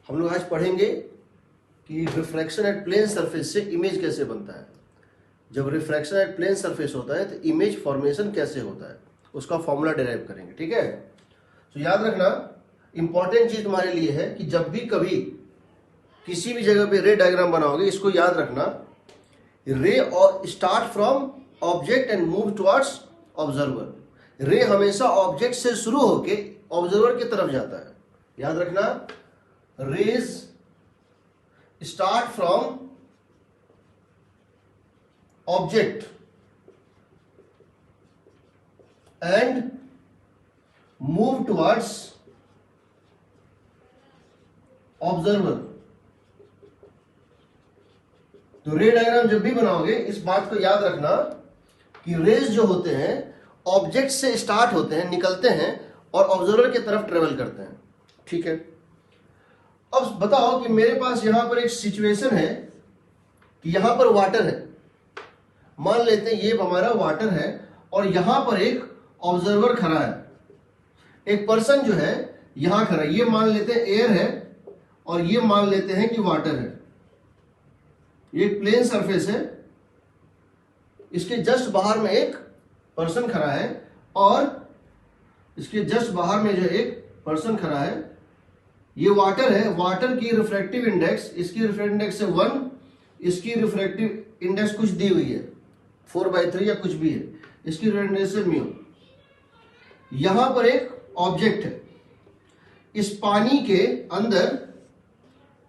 हम लोग आज पढ़ेंगे कि रिफ्रैक्शन एट प्लेन सरफेस से इमेज कैसे बनता है। जब रिफ्रैक्शन एट प्लेन सरफेस होता है तो इमेज फॉर्मेशन कैसे होता है, उसका फॉर्मूला डिराइव करेंगे। ठीक है, तो याद रखना इंपॉर्टेंट चीज तुम्हारे लिए है कि जब भी कभी किसी भी जगह पे रे डायग्राम बनाओगे, इसको याद रखना, रे और start from object and move towards observer. रे हमेशा ऑब्जेक्ट से शुरू होके ऑब्जर्वर की तरफ जाता है। याद रखना, rays start from object and move towards observer. तो रे डायग्राम जब भी बनाओगे इस बात को याद रखना कि रेज जो होते हैं ऑब्जेक्ट से स्टार्ट होते हैं, निकलते हैं और ऑब्जर्वर की तरफ ट्रेवल करते हैं। ठीक है, अब बताओ कि मेरे पास यहां पर एक सिचुएशन है कि यहां पर वाटर है। मान लेते हैं ये हमारा वाटर है और यहां पर एक ऑब्जर्वर खड़ा है, एक पर्सन जो है यहां खड़ा है। ये मान लेते हैं एयर है और ये मान लेते हैं कि वाटर है। ये प्लेन सरफेस है, इसके जस्ट बाहर में एक पर्सन खड़ा है और इसके जस्ट बाहर में जो एक पर्सन खड़ा है, ये वाटर है। वाटर की रिफ्रैक्टिव इंडेक्स, इसकी रिफ्रैक्टिव इंडेक्स है 1, इसकी रिफ्रैक्टिव इंडेक्स कुछ दी हुई है 4/3 या कुछ भी है, इसकी रिफ्रैक्टिव इंडेक्स है म्यू। यहां पर एक ऑब्जेक्ट है, इस पानी के अंदर,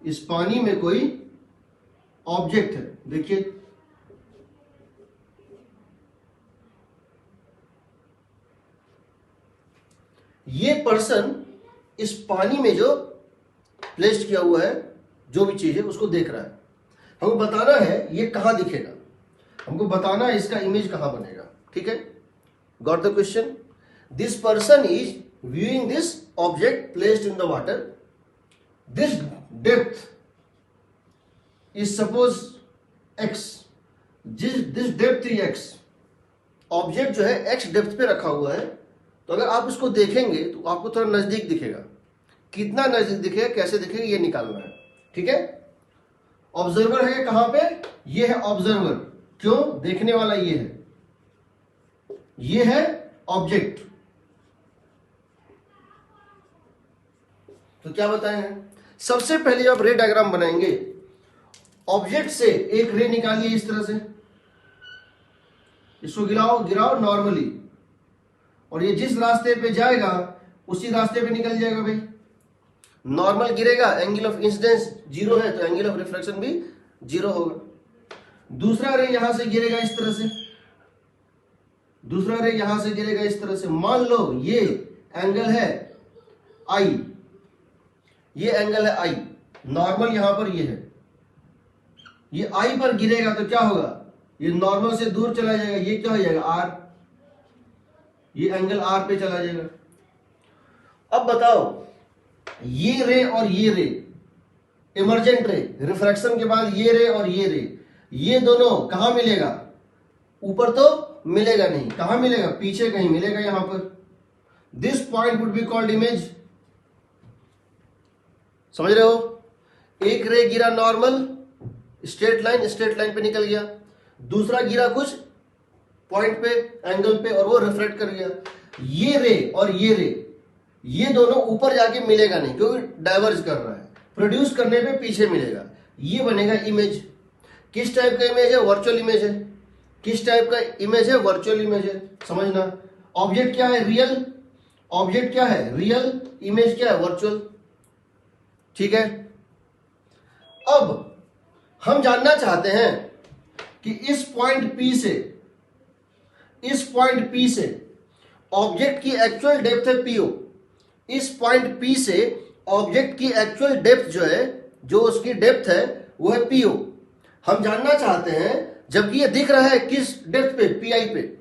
इस पानी में कोई ऑब्जेक्ट है। देखिए ये पर्सन इस पानी में जो प्लेस्ड किया हुआ है, जो भी चीज है उसको देख रहा है। हमको बताना है ये कहां दिखेगा, हमको बताना है इसका इमेज कहां बनेगा। ठीक है, got the question? This person is viewing this object placed in the water. This depth is suppose x, this depth is x। Object जो है x डेप्थ पे रखा हुआ है, तो अगर आप उसको देखेंगे तो आपको थोड़ा नजदीक दिखेगा। कितना नजदीक दिखेगा, कैसे दिखेगा, ये निकालना है। ठीक है, ऑब्जर्वर है कहां पे, ये है ऑब्जर्वर। क्यों? देखने वाला ये है, ये है ऑब्जेक्ट। तो क्या बताएं हैं? सबसे पहले आप रे डायग्राम बनाएंगे। ऑब्जेक्ट से एक रे निकालिए इस तरह से, इसको गिराओ नॉर्मली, और ये जिस रास्ते पे जाएगा उसी रास्ते पे निकल जाएगा। भाई नॉर्मल गिरेगा, एंगल ऑफ इंसिडेंस 0 है तो एंगल ऑफ रिफ्रैक्शन भी 0 होगा। दूसरा रे यहां से गिरेगा इस तरह से, दूसरा रे यहां से गिरेगा इस तरह से। मान लो ये एंगल है I, ये एंगल है I, नॉर्मल यहां पर ये है, ये I पर गिरेगा तो क्या होगा, ये नॉर्मल से दूर चला जाएगा, ये क्या हो जाएगा R, ये एंगल R पे चला जाएगा। अब बताओ ये रे और ये रे, इमर्जेंट रे, रिफ्रैक्शन के बाद ये रे और ये रे, ये दोनों कहां मिलेगा? ऊपर तो मिलेगा नहीं, कहां मिलेगा? पीछे कहीं मिलेगा यहां पर। This point would be called image. समझ रहे हो? एक रे गिरा नॉर्मल, स्ट्रेट लाइन पे निकल गया, दूसरा गिरा कुछ पॉइंट पे, एंगल पे, और वो रिफ्लेक्ट कर गया। ये रे और ये रे, ये दोनों ऊपर जाके मिलेगा नहीं क्योंकि डाइवर्ज कर रहा है, प्रोड्यूस करने पे पीछे मिलेगा। ये बनेगा इमेज। किस टाइप का इमेज है? वर्चुअल इमेज है। किस टाइप का इमेज है? वर्चुअल इमेज है। समझना, ऑब्जेक्ट क्या है? रियल। ऑब्जेक्ट क्या है? रियल। इमेज क्या है? वर्चुअल। ठीक है, अब हम जानना चाहते हैं कि इस पॉइंट P से ऑब्जेक्ट की एक्चुअल डेप्थ है PO। इस पॉइंट P से ऑब्जेक्ट की एक्चुअल डेप्थ जो है, जो उसकी डेप्थ है वो है PO। हम जानना चाहते हैं, जबकि ये दिख रहा है किस डेप्थ पे? PI पे।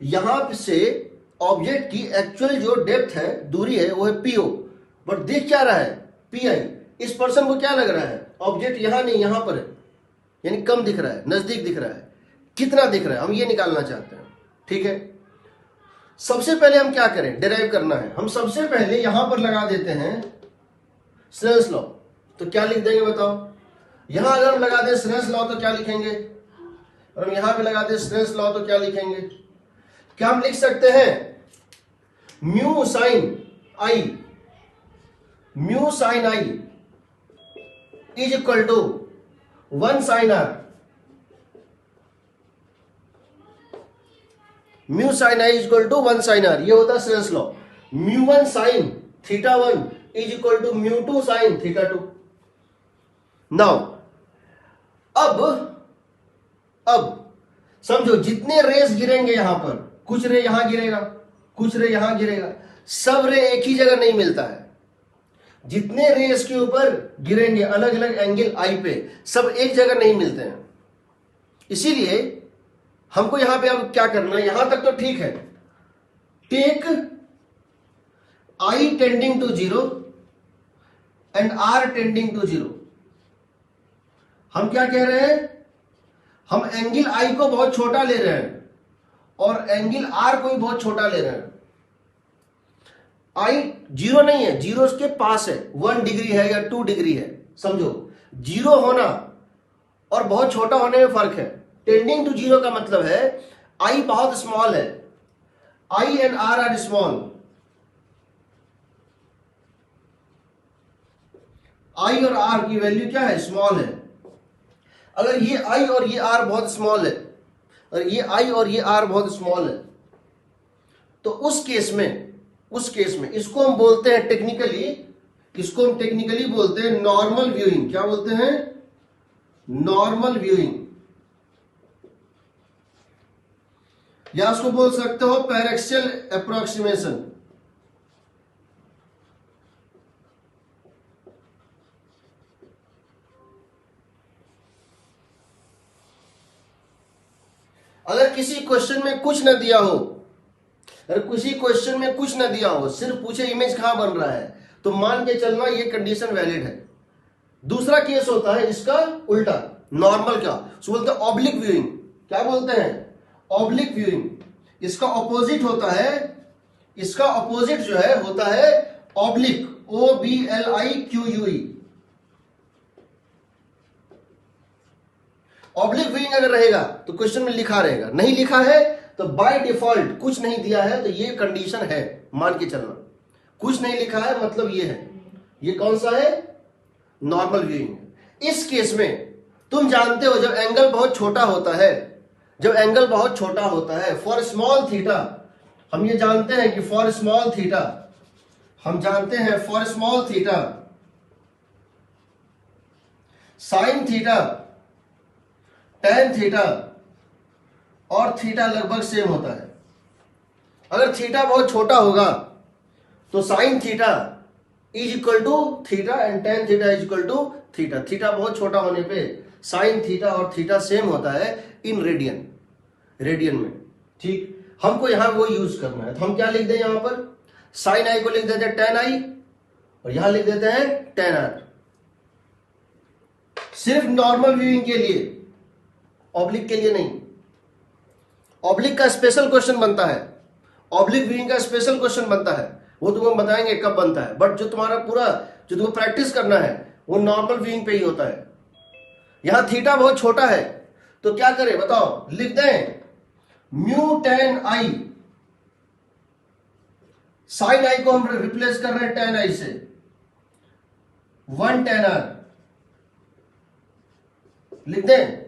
यहां से ऑब्जेक्ट की एक्चुअल जो डेप्थ है, दूरी है, वो है PO, बट दिख क्या रहा है? PI। इस पर्सन को क्या लग रहा है? ऑब्जेक्ट यहां नहीं, यहां पर है, यानी कम दिख रहा है, नजदीक दिख रहा है। कितना दिख रहा है, हम ये निकालना चाहते हैं। ठीक है, सबसे पहले हम क्या करें? डिराइव करना है। हम सबसे पहले यहां पर लगा देते हैं स्नेल्स लॉ। तो क्या लिख देंगे बताओ? यहां अगर हम लगा दें स्नेल्स लॉ तो क्या लिखेंगे? और हम यहां पे लगा दें स्नेल्स लॉ तो क्या लिखेंगे? क्या हम लिख सकते हैं mu sine i, mu sine i is equal to 1 sine r, mu sine i is equal to 1 sine r, ये होता है Snell's law. Mu 1 sine theta 1 is equal to mu 2 sine theta 2। Now अब समझो, जितने race गिरेंगे यहां पर, कुछ रे यहां गिरेगा, कुछ रे यहां गिरेगा, सब रे एक ही जगह नहीं मिलता है। जितने रेस के ऊपर गिरेंगे अलग अलग एंगल आई पे, सब एक जगह नहीं मिलते हैं। इसीलिए हमको यहां पे अब क्या करना है, यहां तक तो ठीक है, take i tending to 0 and r tending to 0। हम क्या कह रहे हैं, हम एंगल आई को बहुत छोटा ले रहे हैं और एंगल आर को भी बहुत छोटा ले रहे हैं। आई 0 नहीं है, 0 उसके पास है, 1 डिग्री है या 2 डिग्री है। समझो, 0 होना और बहुत छोटा होने में फर्क है। टेंडिंग टू 0 का मतलब है आई बहुत स्मॉल है, आई एंड आर स्मॉल। आई और आर की वैल्यू क्या है, स्मॉल है। अगर ये आई और ये आर बहुत स्मॉल है, और ये आई और ये आर बहुत स्मॉल है, तो उस केस में इसको हम बोलते हैं टेक्निकली, इसको हम टेक्निकली बोलते हैं नॉर्मल व्यूइंग। क्या बोलते हैं? नॉर्मल व्यूइंग, या उसको बोल सकते हो पैरेक्सियल अप्रोक्सीमेशन। अगर किसी क्वेश्चन में कुछ न दिया हो, अगर किसी क्वेश्चन में कुछ न दिया हो, सिर्फ पूछे इमेज कहां बन रहा है, तो मान के चलना ये कंडीशन वैलिड है। दूसरा केस होता है इसका उल्टा, नॉर्मल का, उसको बोलते हैं ऑब्लिक व्यूइंग। क्या बोलते हैं? Oblique viewing. इसका ऑपोजिट होता है, इसका ऑपोजिट जो है होता है ऑब्लिक, OBLIQUE। ऑब्लिक व्यूइंग अगर रहेगा तो क्वेश्चन में लिखा रहेगा, नहीं लिखा है तो बाय डिफॉल्ट कुछ नहीं दिया है तो ये कंडीशन है, मान के चलना। कुछ नहीं लिखा है मतलब ये है, ये कौन सा है? Normal viewing. इस केस में तुम जानते हो जब एंगल बहुत छोटा होता है, जब एंगल बहुत छोटा होता है, फॉर स्मॉल थीटा, हम ये जानते हैं कि फॉर स्मॉल थीटा, हम जानते हैं for small theta sine theta, tan theta और थीटा लगभग सेम होता है। अगर थीटा बहुत छोटा होगा तो sine theta is equal to theta and tan theta is equal to theta. Theta बहुत छोटा होने पे साइन थीटा और थीटा सेम होता है इन रेडियन, रेडियन में। ठीक, हमको यहां वो यूज करना है, तो हम क्या लिख दें यहां पर? साइन आई को लिख देते हैं टेन आई और यहां लिख देते हैं टेन आर। सिर्फ नॉर्मल व्यूइंग के लिए, ऑब्लिक के लिए नहीं। ऑब्लिक का स्पेशल क्वेश्चन बनता है, ऑब्लिक व्यूइंग का स्पेशल क्वेश्चन बनता है, वो तुमको बताएंगे कब बनता है। बट जो तुम्हारा पूरा जो तुमको प्रैक्टिस करना है वो नॉर्मल व्यूइंग पे ही होता है। यहां थीटा बहुत छोटा है तो क्या करें बताओ? लिख दें म्यू टेन आई, साइन आई को हम रिप्लेस कर रहे हैं टेन आई से, 1 टेन आर लिख दें।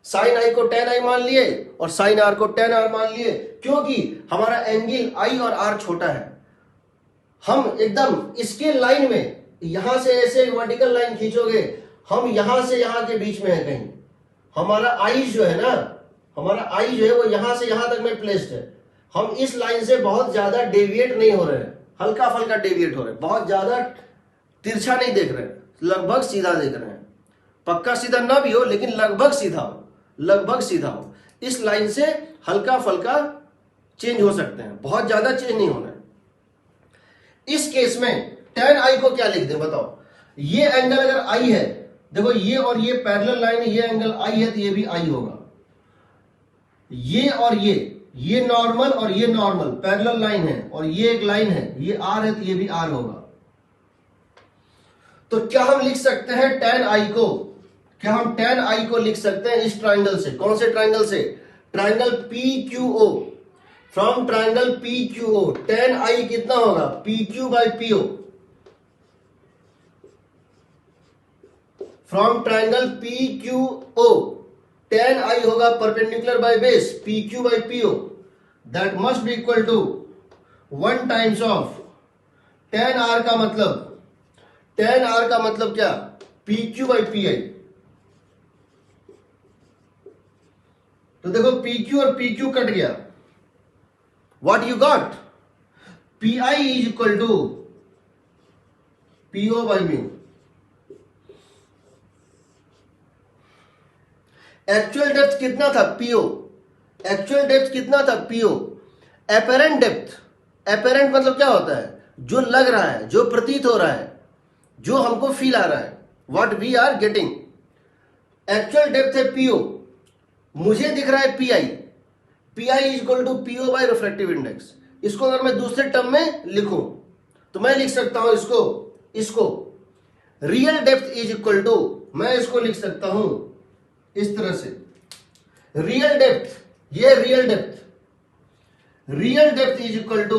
साइन आई को टेन आई मान लिए और साइन आर को टेन आर मान लिए, क्योंकि हमारा एंगल आई और आर छोटा है। हम एकदम इसके लाइन में, यहां से ऐसे वर्टिकल लाइन खींचोगे, हम यहां से यहां के बीच में है कहीं। हमारा आई जो है ना, हमारा आई जो है वो यहां से यहां तक में प्लेस्ड है। हम इस लाइन से बहुत ज्यादा डेविएट नहीं हो रहे हैं, हल्का फल्का डेविएट हो रहे हैं, बहुत ज्यादा तिरछा नहीं देख रहे हैं, लगभग सीधा देख रहे हैं। पक्का सीधा ना भी हो लेकिन लगभग सीधा हो, लगभग सीधा हो। इस लाइन से हल्का फल्का चेंज हो सकते हैं, बहुत ज्यादा चेंज नहीं होना है। इस केस में टेन आई को क्या लिख दें बताओ? ये एंगल अगर आई है, देखो ये और ये पैरेलल लाइन है, ये एंगल आई है तो ये भी आई होगा। ये और ये नॉर्मल और ये नॉर्मल पैरेलल लाइन है, और ये एक लाइन है, ये आर है तो ये भी आर होगा। तो क्या हम लिख सकते हैं tan i को, क्या हम tan i को लिख सकते हैं इस ट्राइंगल से? कौन से ट्राइंगल से? Triangle PQO। From triangle PQO tan i कितना होगा? PQ by PO। From triangle PQO tan i होगा perpendicular by base PQ by PO, that must be equal to 1 times of tan r का मतलब, tan r का मतलब क्या? PQ by PI। तो देखो PQ और PQ कट गया, what you got? PI is equal to PO by mu. Actual depth कितना था? PO। एक्चुअल डेप्थ कितना था? PO। एपेरेंट डेप्थ, एपेरेंट मतलब क्या होता है? जो लग रहा है, जो प्रतीत हो रहा है, जो हमको फील आ रहा है, what we are getting. Actual depth है PO, मुझे दिख रहा है PI। PI is equal to PO by refractive index. इसको अगर मैं दूसरे टर्म में लिखूं तो मैं लिख सकता हूं इसको real depth is equal to, मैं इसको लिख सकता हूं इस तरह से, रियल डेप्थ, ये real depth, real depth is equal to,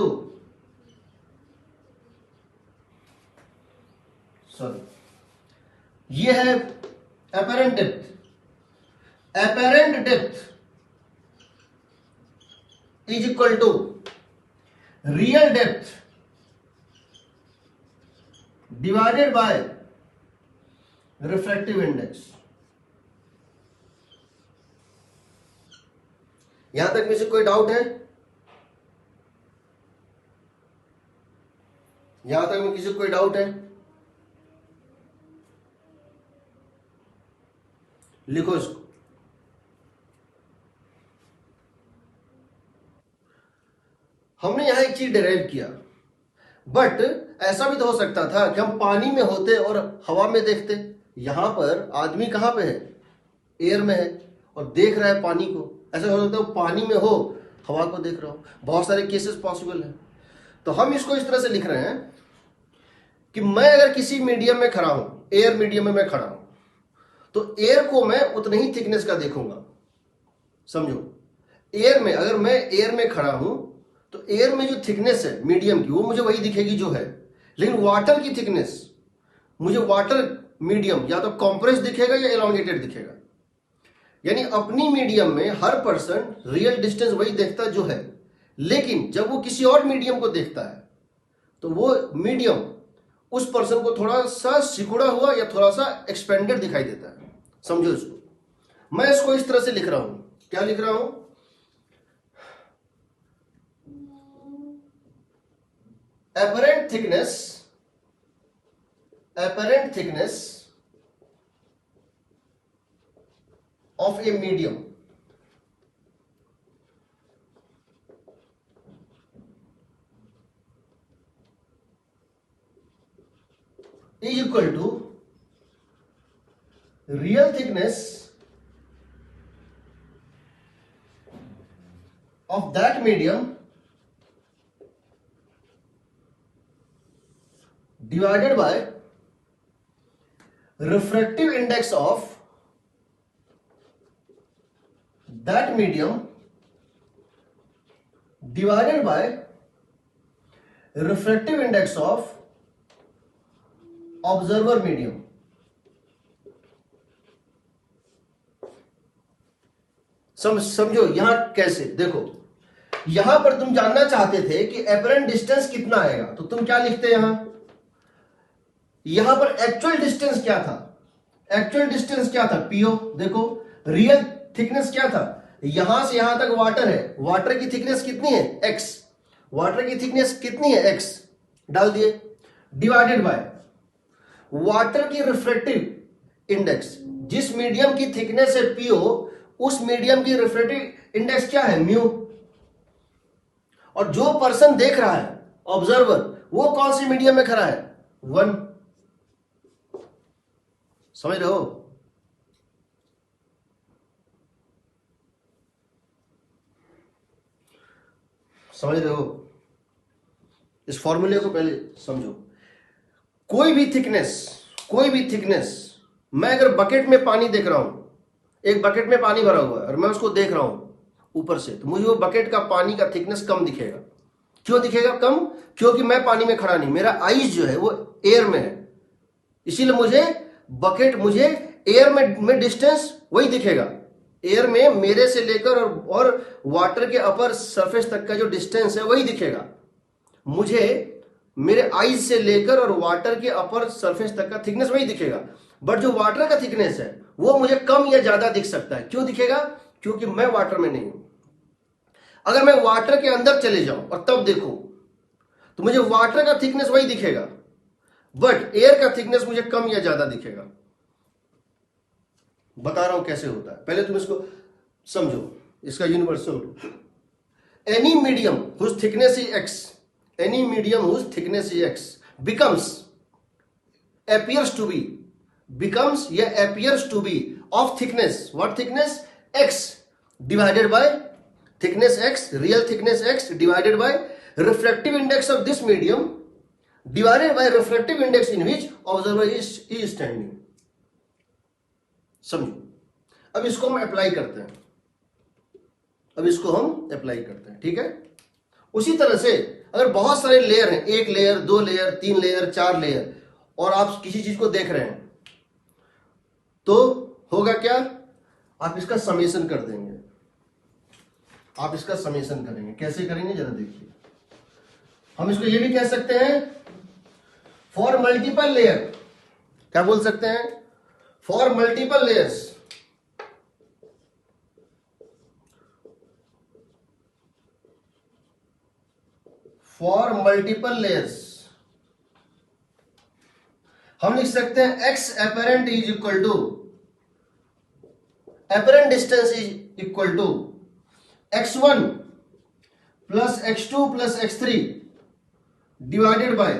sorry, ये है apparent depth. Apparent depth is equal to real depth divided by refractive index. यहां तक में से कोई डाउट है? यहां तक में किसी को कोई डाउट है? लिखो इसको। हमने यहां एक चीज डिराइव किया, बट ऐसा भी तो हो सकता था कि हम पानी में होते और हवा में देखते। यहां पर आदमी कहां पे है? एयर में है और देख रहा है पानी को। ऐसा हो सकता है पानी में हो, हवा को देख रहा हो। बहुत सारे केसेस पॉसिबल है। तो हम इसको इस तरह से लिख रहे हैं कि मैं अगर किसी मीडियम में खड़ा हूं, एयर मीडियम में मैं खड़ा हूं, तो एयर को मैं उतने ही थिकनेस का देखूंगा। समझो, एयर में अगर मैं एयर में खड़ा हूं तो एयर में जो थिकनेस है मीडियम की, वो मुझे वही दिखेगी जो है। लेकिन वाटर की थिकनेस, मुझे वाटर मीडियम या तो कॉम्प्रेस दिखेगा या एलोंगेटेड दिखेगा। यानी अपनी मीडियम में हर पर्सन रियल डिस्टेंस वही देखता जो है, लेकिन जब वो किसी और मीडियम को देखता है तो वो मीडियम उस पर्सन को थोड़ा सा सिकुड़ा हुआ या थोड़ा सा एक्सपेंडेड दिखाई देता है। समझो इसको। मैं इसको इस तरह से लिख रहा हूं। क्या लिख रहा हूं? apparent thickness of a medium is equal to real thickness of that medium divided by refractive index of that medium divided by refractive index of observer medium। समझो यहां कैसे। देखो, यहां पर तुम जानना चाहते थे कि एपरेंट डिस्टेंस कितना आएगा, तो तुम क्या लिखते यहां पर एक्चुअल डिस्टेंस क्या था? एक्चुअल डिस्टेंस क्या था? PO। देखो, रियल थिकनेस क्या था? यहां से यहां तक वाटर है, वाटर की थिकनेस कितनी है? X। वाटर की थिकनेस कितनी है? X डाल दिए, डिवाइडेड बाय वाटर की रिफ्रैक्टिव इंडेक्स। जिस मीडियम की थिकनेस है PO, उस मीडियम की रिफ्रैक्टिव इंडेक्स क्या है? म्यू। और जो पर्सन देख रहा है, ऑब्जर्वर, वो कौन सी मीडियम में खड़ा है? 1। समझ रहे हो? समझ रहे हो? इस फॉर्मूले को पहले समझो। कोई भी थिकनेस कोई भी थिकनेस, मैं अगर बकेट में पानी देख रहा हूं, एक बकेट में पानी भरा हुआ है और मैं उसको देख रहा हूं ऊपर से, तो मुझे वो बकेट का पानी का थिकनेस कम दिखेगा। क्यों दिखेगा कम? क्योंकि मैं पानी में खड़ा नहीं, मेरा आईज जो है वो एयर में है, इसीलिए मुझे एयर में डिस्टेंस वही दिखेगा। एयर में मेरे से लेकर और वाटर के अपर सरफेस तक का जो डिस्टेंस है वही दिखेगा मुझे, मेरे आईज से लेकर और वाटर के अपर सरफेस तक का थिकनेस वही दिखेगा। बट जो वाटर का थिकनेस है वो मुझे कम या ज्यादा दिख सकता है। क्यों दिखेगा? क्योंकि मैं वाटर में नहीं हूं। अगर मैं वाटर के अंदर चले जाऊं और तब देखूं तो मुझे वाटर का थिकनेस वही दिखेगा, बट एयर का थिकनेस मुझे कम या ज्यादा दिखेगा। बता रहा हूं कैसे होता है, पहले तुम इसको समझो, इसका universal. Any medium whose thickness is x, any medium whose thickness is x becomes appears to be becomes या appears to be of thickness, what thickness? X divided by thickness x, real thickness x divided by refractive index of this medium divided by refractive index in which observer is standing। समझो, अब इसको हम apply करते हैं, ठीक है। उसी तरह से अगर बहुत सारे लेयर हैं, 1 लेयर 2 लेयर 3 लेयर 4 लेयर, और आप किसी चीज को देख रहे हैं, तो होगा क्या? आप इसका समेशन कर देंगे। आप इसका समेशन करेंगे, कैसे करेंगे जरा देखिए। हम इसको ये भी कह सकते हैं फॉर मल्टीपल लेयर, क्या बोल सकते हैं? For multiple layers, for multiple layers हम लिख सकते हैं x apparent is equal to, apparent distance is equal to x1 plus x2 plus x3 divided by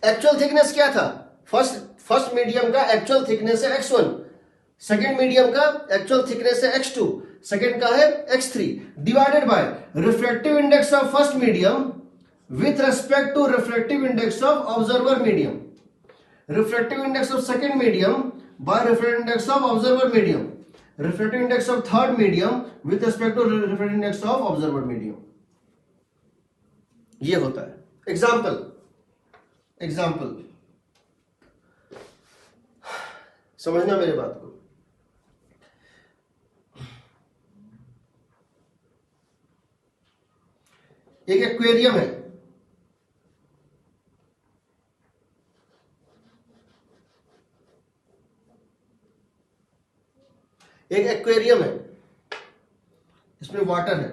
actual thickness क्या था? फर्स्ट मीडियम का एक्चुअल थिकनेस है x1, सेकेंड मीडियम का actual thickness है x2, सेकेंड का है x3, divided by refractive index of first medium with respect to refractive index of observer medium, refractive index of second medium by refractive index of observer medium, refractive index of third medium with respect to refractive index of observer medium। ये होता है example समझना मेरे बात को। एक aquarium है, इसमें वाटर है।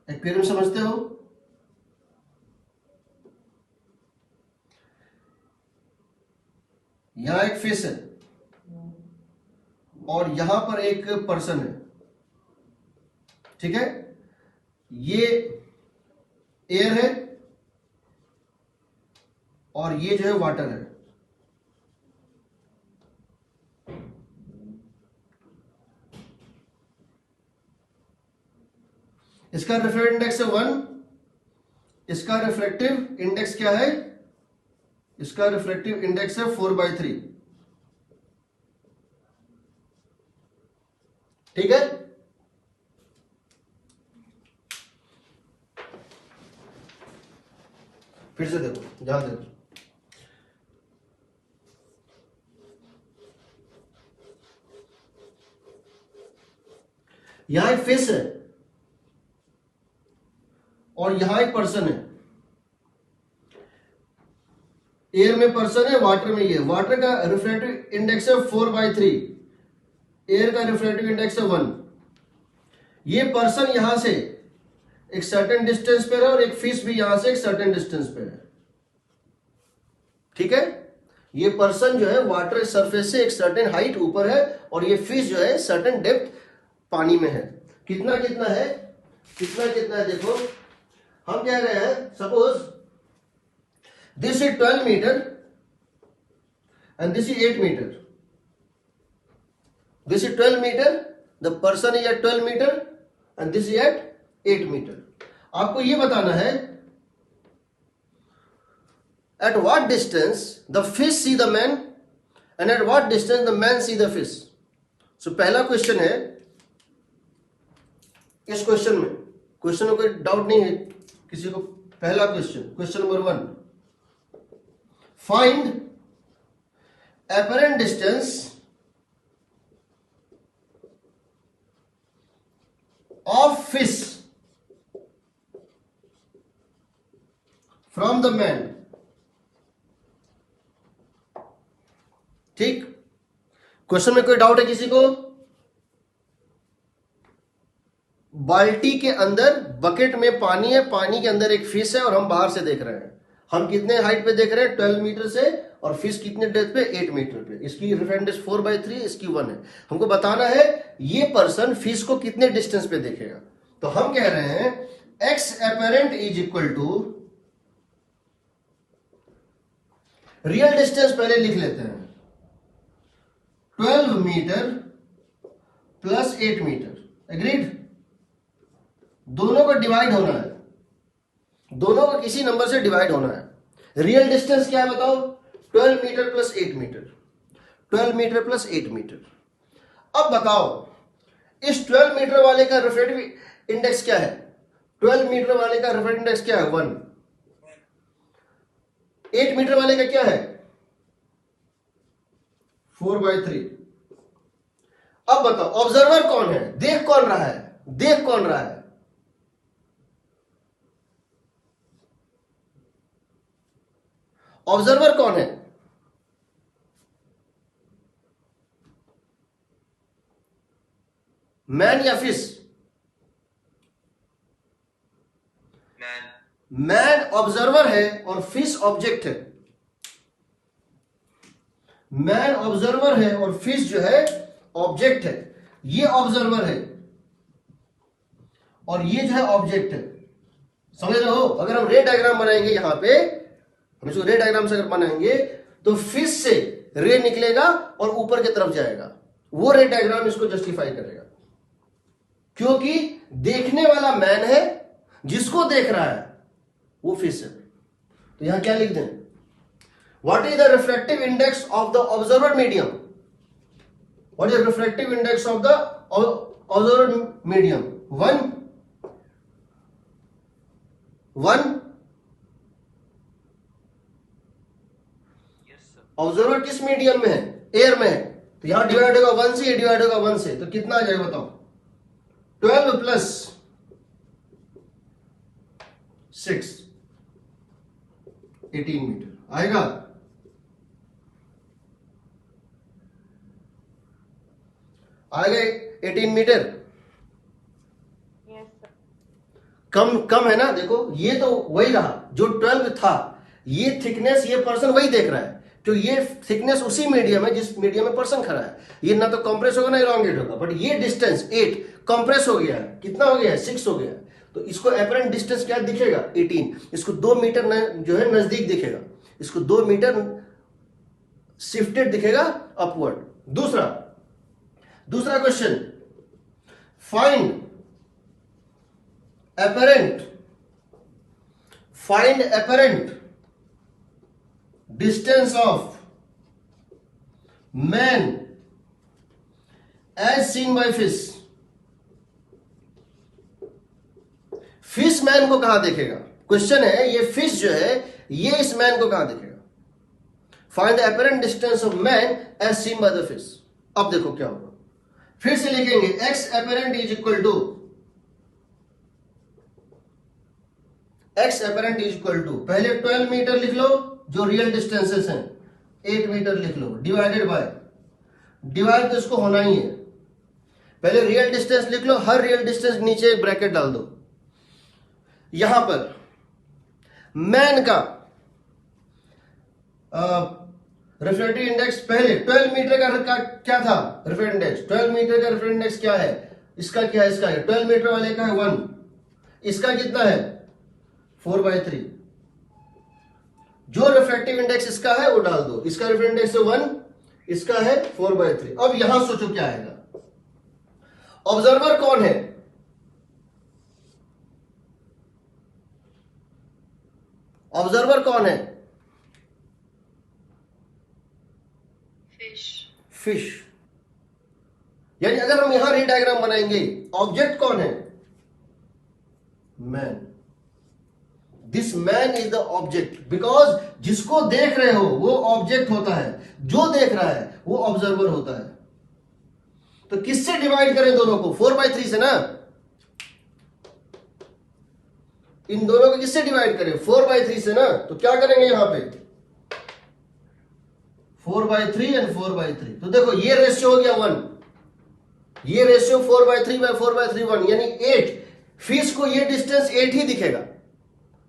एक्वेरियम समझते हो? यहां एक फिश है और यहां पर एक पर्सन है, ठीक है। ये एयर है और ये जो है वाटर है। इसका रिफ्रैक्टिव इंडेक्स है 1, इसका रिफ्रैक्टिव इंडेक्स क्या है? इसका रिफ्रैक्टिव इंडेक्स है 4/3, ठीक है। फिर से देखो, ध्यान देखो, यहां एक फिश है और यहां एक पर्सन है। एयर में पर्सन है, वाटर में ये। वाटर का रिफ्रैक्टिव इंडेक्स है 4/3, एयर का रिफ्रैक्टिव इंडेक्स है 1। ये पर्सन यहां से एक सर्टेन डिस्टेंस पे है और एक फिश भी यहां से एक सर्टेन डिस्टेंस पे है, ठीक है। ये पर्सन जो है वाटर सरफेस से एक सर्टेन हाइट ऊपर है और ये फिश जो है सर्टेन डेप्थ पानी में है। कितना कितना है देखो, हम कह रहे हैं suppose this is 12 metre and this is 8 metre. This is 12 metre, the person is at 12 metre and this is at 8 metre. आपको ये बताना है at what distance the fish see the man and at what distance the man see the fish. So पहला question है, इस question में कोई doubt नहीं है किसी को। पहला question number 1, find apparent distance of fish from the man। ठीक, क्वेश्चन में कोई डाउट है किसी को? बाल्टी के अंदर बकेट में पानी है, पानी के अंदर एक फिश है और हम बाहर से देख रहे हैं। हम कितने हाइट पे देख रहे हैं? 12 मीटर से, और फिश कितने डेप्थ पे? 8 मीटर पे। इसकी रेफरेंस 4/3, इसकी 1 है। हमको बताना है ये पर्सन फिश को कितने डिस्टेंस पे देखेगा। तो हम कह रहे हैं x apparent is equal to, real distance पहले लिख लेते हैं, 12 मीटर प्लस 8 मीटर। एग्रीड? दोनों को डिवाइड होना है, दोनों को किसी नंबर से डिवाइड होना है। रियल डिस्टेंस क्या है बताओ? 12 metre plus 8 metre, 12 metre plus 8 metre. अब बताओ इस 12 मीटर वाले का रिफ्रैक्टिव इंडेक्स क्या है? 12 मीटर वाले का रिफ्रैक्टिव इंडेक्स क्या है? 1। 8 मीटर वाले का क्या है? 4/3। अब बताओ ऑब्जर्वर कौन है? देख कौन रहा है? देख कौन रहा है? ऑब्जर्वर कौन है? मैन या फिश? मैन ऑब्जर्वर है और फिश ऑब्जेक्ट है। मैन ऑब्जर्वर है और फिश जो है ऑब्जेक्ट है। ये ऑब्जर्वर है और ये जो है ऑब्जेक्ट है। समझ रहे हो? अगर हम रे डायग्राम बनाएंगे यहां पे, हम इसको रे डायग्राम से अगर बनाएंगे तो फिश से रे निकलेगा और ऊपर की तरफ जाएगा। वो रे डायग्राम इसको जस्टिफाई करेगा, क्योंकि देखने वाला मैन है, जिसको देख रहा है वो फिश है। तो यहां क्या लिख दें? What is the refractive index of the observer medium? What is refractive index of the observer medium? 1 1। Observer किस मीडियम में है? एयर में है। तो यहां डिवाइड होगा 1 से, ये डिवाइड होगा 1 से, तो कितना आ जाएगा बताओ? 12 प्लस 6, 18 मीटर आएगा। आएगा 18 मीटर। कम है ना? देखो ये तो वही रहा जो 12 था, ये थिकनेस ये पर्सन वही देख रहा है, तो ये थिकनेस उसी मीडियम है जिस मीडियम में पर्सन खड़ा है। ये ना तो कंप्रेस होगा ना इलॉन्गेट होगा, बट ये डिस्टेंस 8 कंप्रेस हो गया है। कितना हो गया है? 6 हो गया है। तो इसको एपरेंट डिस्टेंस क्या दिखेगा? 18। इसको 2 मीटर जो है नजदीक दिखेगा, इसको 2 मीटर शिफ्टेड दिखेगा अपवर्ड। दूसरा question, find apparent distance of man as seen by fish। Fish man को कहां देखेगा? क्वेश्चन है ये फिश जो है ये इस मैन को कहां देखेगा? Find the apparent distance of man as seen by the fish। अब देखो क्या होगा, फिर से लिखेंगे x apparent is equal to पहले 12 मीटर लिख लो जो रियल डिस्टेंसेस हैं, 8 मीटर लिख लो, डिवाइड तो इसको होना ही है। पहले रियल डिस्टेंस लिख लो, हर रियल डिस्टेंस नीचे एक ब्रैकेट डाल दो। यहां पर मैन का रिफ्रैक्टिव इंडेक्स पहले 12 मीटर का क्या था? रिफ्रैक्टिव इंडेक्स 12 मीटर का रिफ्रैक्टिव इंडेक्स क्या है? इसका क्या है? इसका है 12 मीटर वाले का है 1। इसका कितना है? 4/3। जो रिफ्रैक्टिव इंडेक्स इसका है वो डाल दो। इसका रिफ्रैक्टिव इंडेक्स है 1, इसका है 4/3। अब यहां सोचो क्या आएगा? ऑब्जर्वर कौन है? ऑब्जर्वर कौन है? फिश। यानी अगर हम यहां रे डायग्राम बनाएंगे, ऑब्जेक्ट कौन है? Man. This man is the object, because जिसको देख रहे हो वो ऑब्जेक्ट होता है, जो देख रहा है वो ऑब्जर्वर होता है। तो किससे डिवाइड करें दोनों को? 4/3 से ना। इन दोनों को किससे डिवाइड करें? 4/3 से ना। तो क्या करेंगे यहां पे? 4/3 एंड 4/3। तो देखो ये रेशियो हो गया 1, ये रेशियो 4/3/4/3 1, यानी 8। फिश को ये डिस्टेंस 8 ही दिखेगा,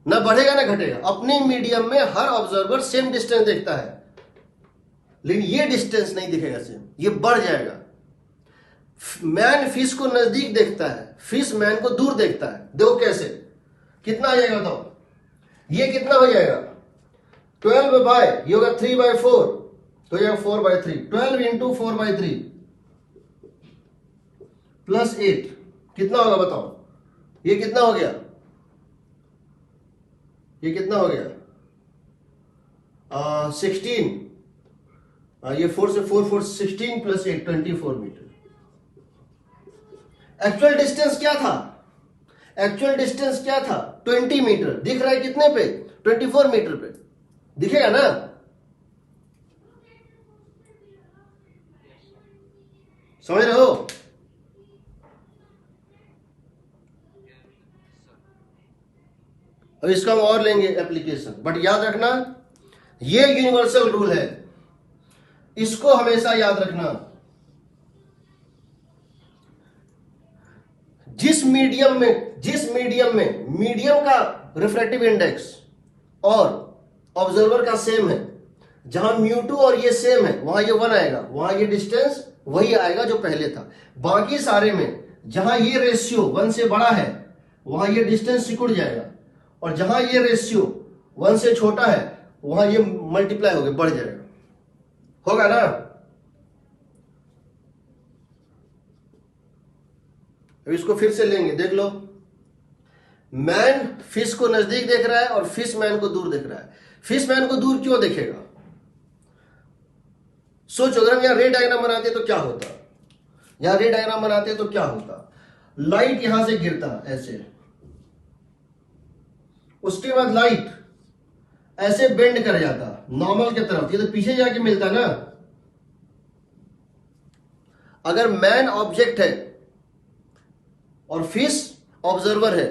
ना बढ़ेगा ना घटेगा। अपने मीडियम में हर ऑब्जर्वर सेम डिस्टेंस देखता है, लेकिन ये डिस्टेंस नहीं दिखेगा सेम, ये बढ़ जाएगा। मैन फिश को नजदीक देखता है, फिश मैन को दूर देखता है। देखो कैसे, कितना आ जाएगा बताओ? ये कितना हो जाएगा? 12 बाय, ये होगा 3/4, तो ये 4/3। 12 इंटू 4/3 प्लस 8 कितना होगा बताओ? ये कितना हो गया? ये कितना हो गया? 16। ये 4 से 4 16 प्लस 8 24 मीटर। एक्चुअल डिस्टेंस क्या था? एक्चुअल डिस्टेंस क्या था? 20 मीटर। दिख रहा है कितने पे? 24 मीटर पे दिखेगा ना। समझ रहे हो? अब इसका हम और लेंगे एप्लीकेशन, बट याद रखना ये यूनिवर्सल रूल है, इसको हमेशा याद रखना। जिस मीडियम में मीडियम का रिफ्रैक्टिव इंडेक्स और ऑब्जर्वर का सेम है, जहां μ2 और ये सेम है, वहां ये 1 आएगा, वहां ये डिस्टेंस वही आएगा जो पहले था। बाकी सारे में जहां ये रेशियो 1 से बड़ा है, वहां ये डिस्टेंस सिकुड़ जाएगा, और जहां ये रेशियो 1 से छोटा है, वहां ये मल्टीप्लाई होकर बढ़ जाएगा। होगा ना? अब इसको फिर से लेंगे, देख लो। मैन फिश को नजदीक देख रहा है और फिश मैन को दूर देख रहा है। फिश मैन को दूर क्यों देखेगा? सोचो, अगर हम यहां रे डायग्राम बनाते तो क्या होता? यहां रे डायग्राम बनाते तो क्या होता? लाइट यहां से गिरता ऐसे, उसके बाद लाइट ऐसे बेंड कर जाता नॉर्मल की तरफ, ये तो पीछे जाके मिलता ना। अगर मैन ऑब्जेक्ट है और फिश ऑब्जर्वर है,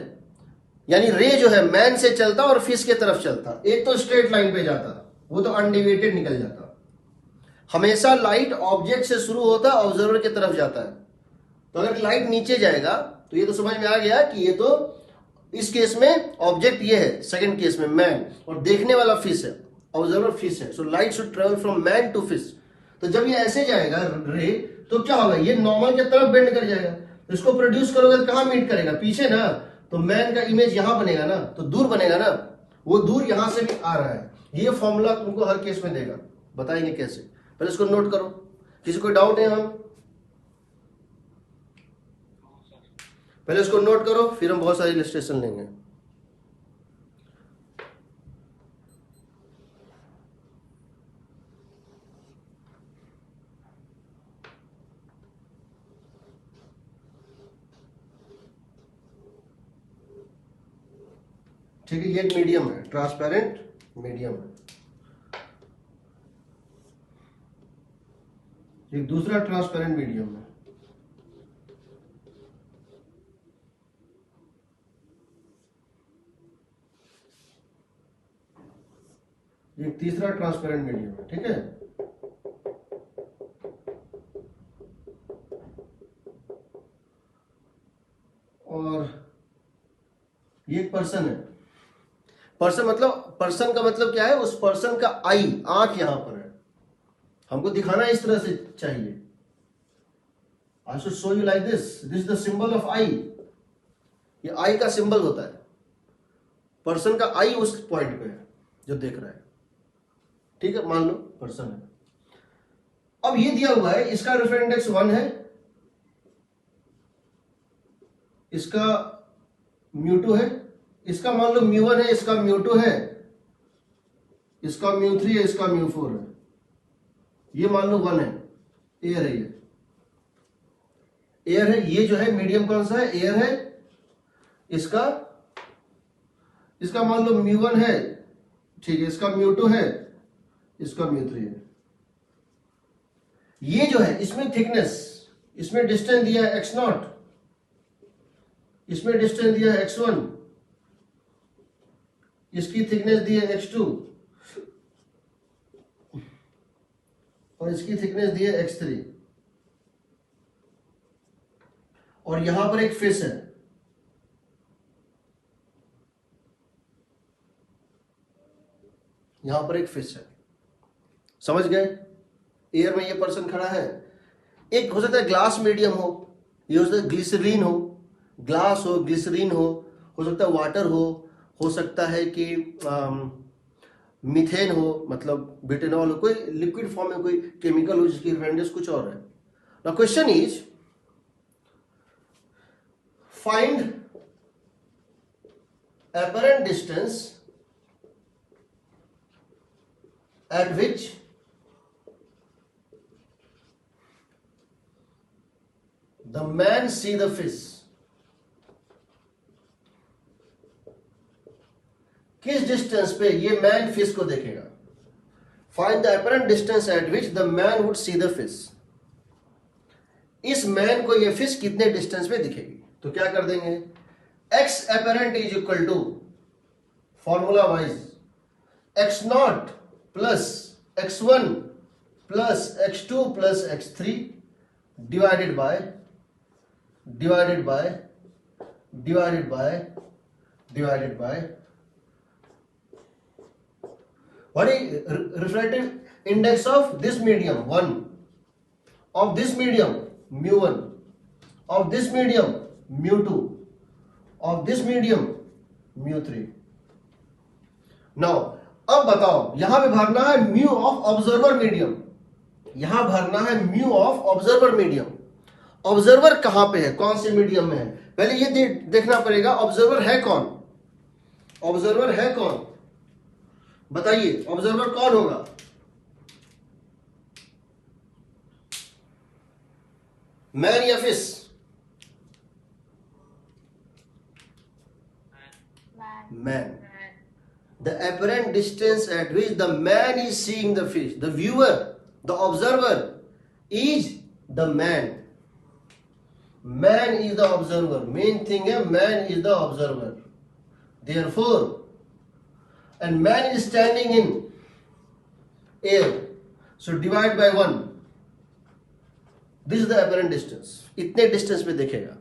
यानी रे जो है मैन से चलता और फिश के तरफ चलता, एक तो स्ट्रेट लाइन पे जाता, वो तो अनडिविएटेड निकल जाता। हमेशा लाइट ऑब्जेक्ट से शुरू होता, ऑब्जर्वर की तरफ जाता है। तो अगर लाइट नीचे जाएगा तो ये तो समझ में आ गया कि ये तो इस केस में ऑब्जेक्ट ये है, सेकंड केस में मैन, और देखने वाला फिश है, ऑब्जर्वर फिश है। So light should travel from man to fish. तो जब ये ऐसे जाएगा रे, तो क्या होगा? ये नॉर्मल की तरफ बेंड कर जाएगा। तो इसको प्रोड्यूस करोगे तो कहां मीट करेगा? पीछे ना। तो मैन का इमेज यहां बनेगा ना, तो दूर बनेगा ना। वो दूर यहां से भी आ रहा है। ये फॉर्मूला तुमको हर केस में देगा, बताएंगे कैसे। पहले इसको नोट करो। किसी को डाउट है? हम पहले इसको नोट करो, फिर हम बहुत सारे इलस्ट्रेशन लेंगे। ठीक है, ये एक मीडियम है, ट्रांसपेरेंट मीडियम है। एक दूसरा ट्रांसपेरेंट मीडियम है। एक तीसरा ट्रांसपेरेंट मीडियम है। ठीक है, और ये एक पर्सन है। पर्सन मतलब, पर्सन का मतलब क्या है? उस पर्सन का आई, आंख यहां पर है। हमको दिखाना इस तरह से चाहिए। I should show you like this is the symbol of I. ये आई का सिंबल होता है। पर्सन का आई उस पॉइंट पे है जो देख रहा है। ठीक है, मान लो पर्सन है। अब ये दिया हुआ है, इसका रेफरेंस इंडेक्स 1 है, इसका μ2 है, इसका मान लो μ1 है, इसका μ2 है, इसका μ3 है, इसका μ4 है, ये मान लो 1 है, एयर है, ये एयर है, ये जो है मीडियम कौन सा है, एयर है, इसका मान लो μ1 है, ठीक है, इसका μ2 है, इसका μ3 है। ये जो है इसमें थिकनेस, इसमें डिस्टेंस दिया है x0, इसमें डिस्टेंस दिया है x1, इसकी थिकनेस दी है x2 और इसकी थिकनेस दी है x3, और यहां पर एक फेस है, यहां पर एक फेस है, समझ गए? एयर में ये पर्सन खड़ा है, एक हो सकता है ग्लास मीडियम हो, ये हो सकता है ग्लिसरीन हो, ग्लास हो, ग्लिसरीन हो सकता है वाटर हो सकता है कि मीथेन हो, मतलब ब्यूटेनॉल हो, कोई लिक्विड फॉर्म में कोई केमिकल हो जिसकी रिफरेंस कुछ और है। Now question is find apparent distance at which the man see the fish। किस डिस्टेंस पे ये मैन फिश को देखेगा? Find the apparent distance at which the man would see the fish। इस मैन को ये फिश कितने डिस्टेंस पे दिखेगी? तो क्या कर देंगे, x apparent is equal to formula wise x0 plus x1 plus x2 plus x3 divided by what is refractive index of this medium? 1 of this medium μ1, of this medium μ2, of this medium μ3। Now अब बताओ, यहां पे भरना है mu of observer medium, यहां भरना है mu of observer medium. Observer कहां पे है, कौन से मीडियम में है, पहले ये देखना पड़ेगा ऑब्जर्वर है कौन, ऑब्जर्वर है कौन, बताइए ऑब्जर्वर कौन होगा? मैन या fish? Man. The apparent distance at which the man is seeing the fish, the viewer, the observer is the man। Man is the observer, main thing है man is the observer, therefore and man is standing in air, so divide by 1, this is the apparent distance। इतने distance पे देखेगा,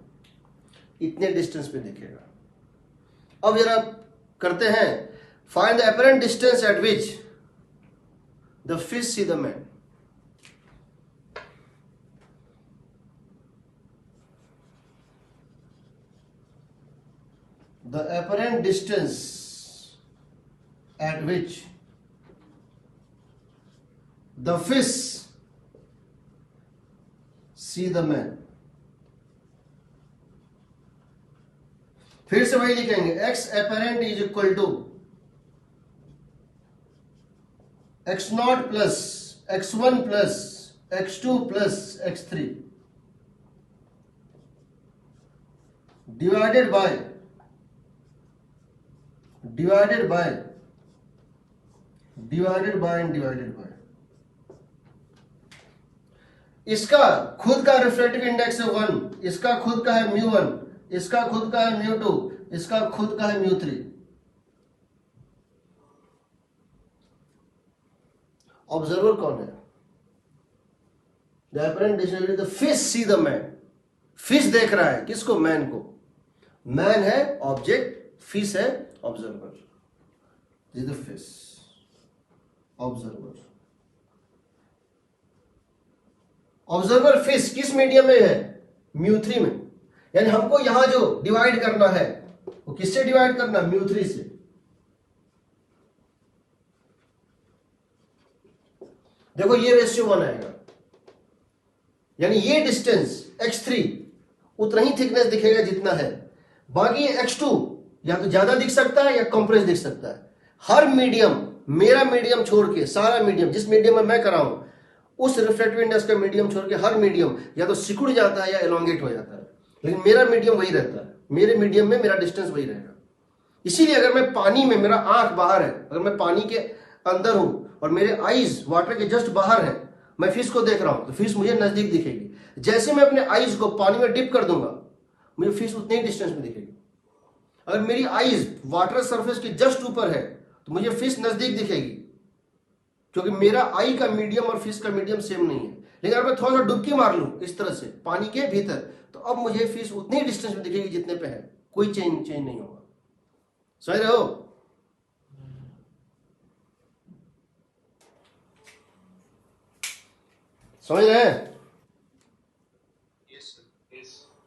इतने distance पे देखेगा। अब जरा करते हैं, find the apparent distance at which the fish see the man। The apparent distance at which the fish see the man। फिर से वही लिखेंगे, x apparent is equal to x0 plus x1 plus x2 plus x3 divided bye इसका खुद का refractive index है 1, इसका खुद का है μ1, इसका खुद का है μ2, इसका खुद का है μ3। ऑब्जर्वर कौन है? The apparent distance, the fish see the man। Fish देख रहा है किसको? मैन को। मैन है ऑब्जेक्ट, फिश है observer. This is the fish, observer. Observer fish किस मीडियम में है? μ3 में। यानी हमको यहां जो डिवाइड करना है वो किससे डिवाइड करना? μ3 से। देखो ये रेशियो 1 आएगा, यानी ये डिस्टेंस x3 उतना ही थिकनेस दिखेगा जितना है, बाकी x2 या तो ज्यादा दिख सकता है या कॉम्प्रेस दिख सकता है। हर मीडियम मेरा मीडियम छोड़ के सारा मीडियम, जिस मीडियम में मैं कराऊं उस रिफ्रैक्टिव इंडेक्स का मीडियम छोड़ के हर मीडियम या तो सिकुड़ जाता है या एलोंगेट हो जाता है, लेकिन मेरा मीडियम वही रहता है, मेरे मीडियम में मेरा डिस्टेंस वही रहेगा। इसीलिए अगर मैं पानी में, मेरा आंख बाहर है, अगर मैं पानी के अंदर हूं और मेरे आईज वाटर के जस्ट बाहर है, मैं फिश को देख रहा हूं तो फिश मुझे नजदीक दिखेगी। जैसे मैं अपने आईज को पानी में डिप कर दूंगा मुझे फिश उतने ही डिस्टेंस में दिखेगी। अगर मेरी आईज वाटर सरफेस के जस्ट ऊपर है तो मुझे फिश नजदीक दिखेगी, क्योंकि मेरा आई का मीडियम और फिश का मीडियम सेम नहीं है। लेकिन अगर मैं थोड़ा सा डुबकी मार लूं इस तरह से पानी के भीतर, तो अब मुझे फिश उतनी डिस्टेंस में दिखेगी जितने पे है, कोई चेंज नहीं होगा। समझ रहे हो? समझ रहे हैं?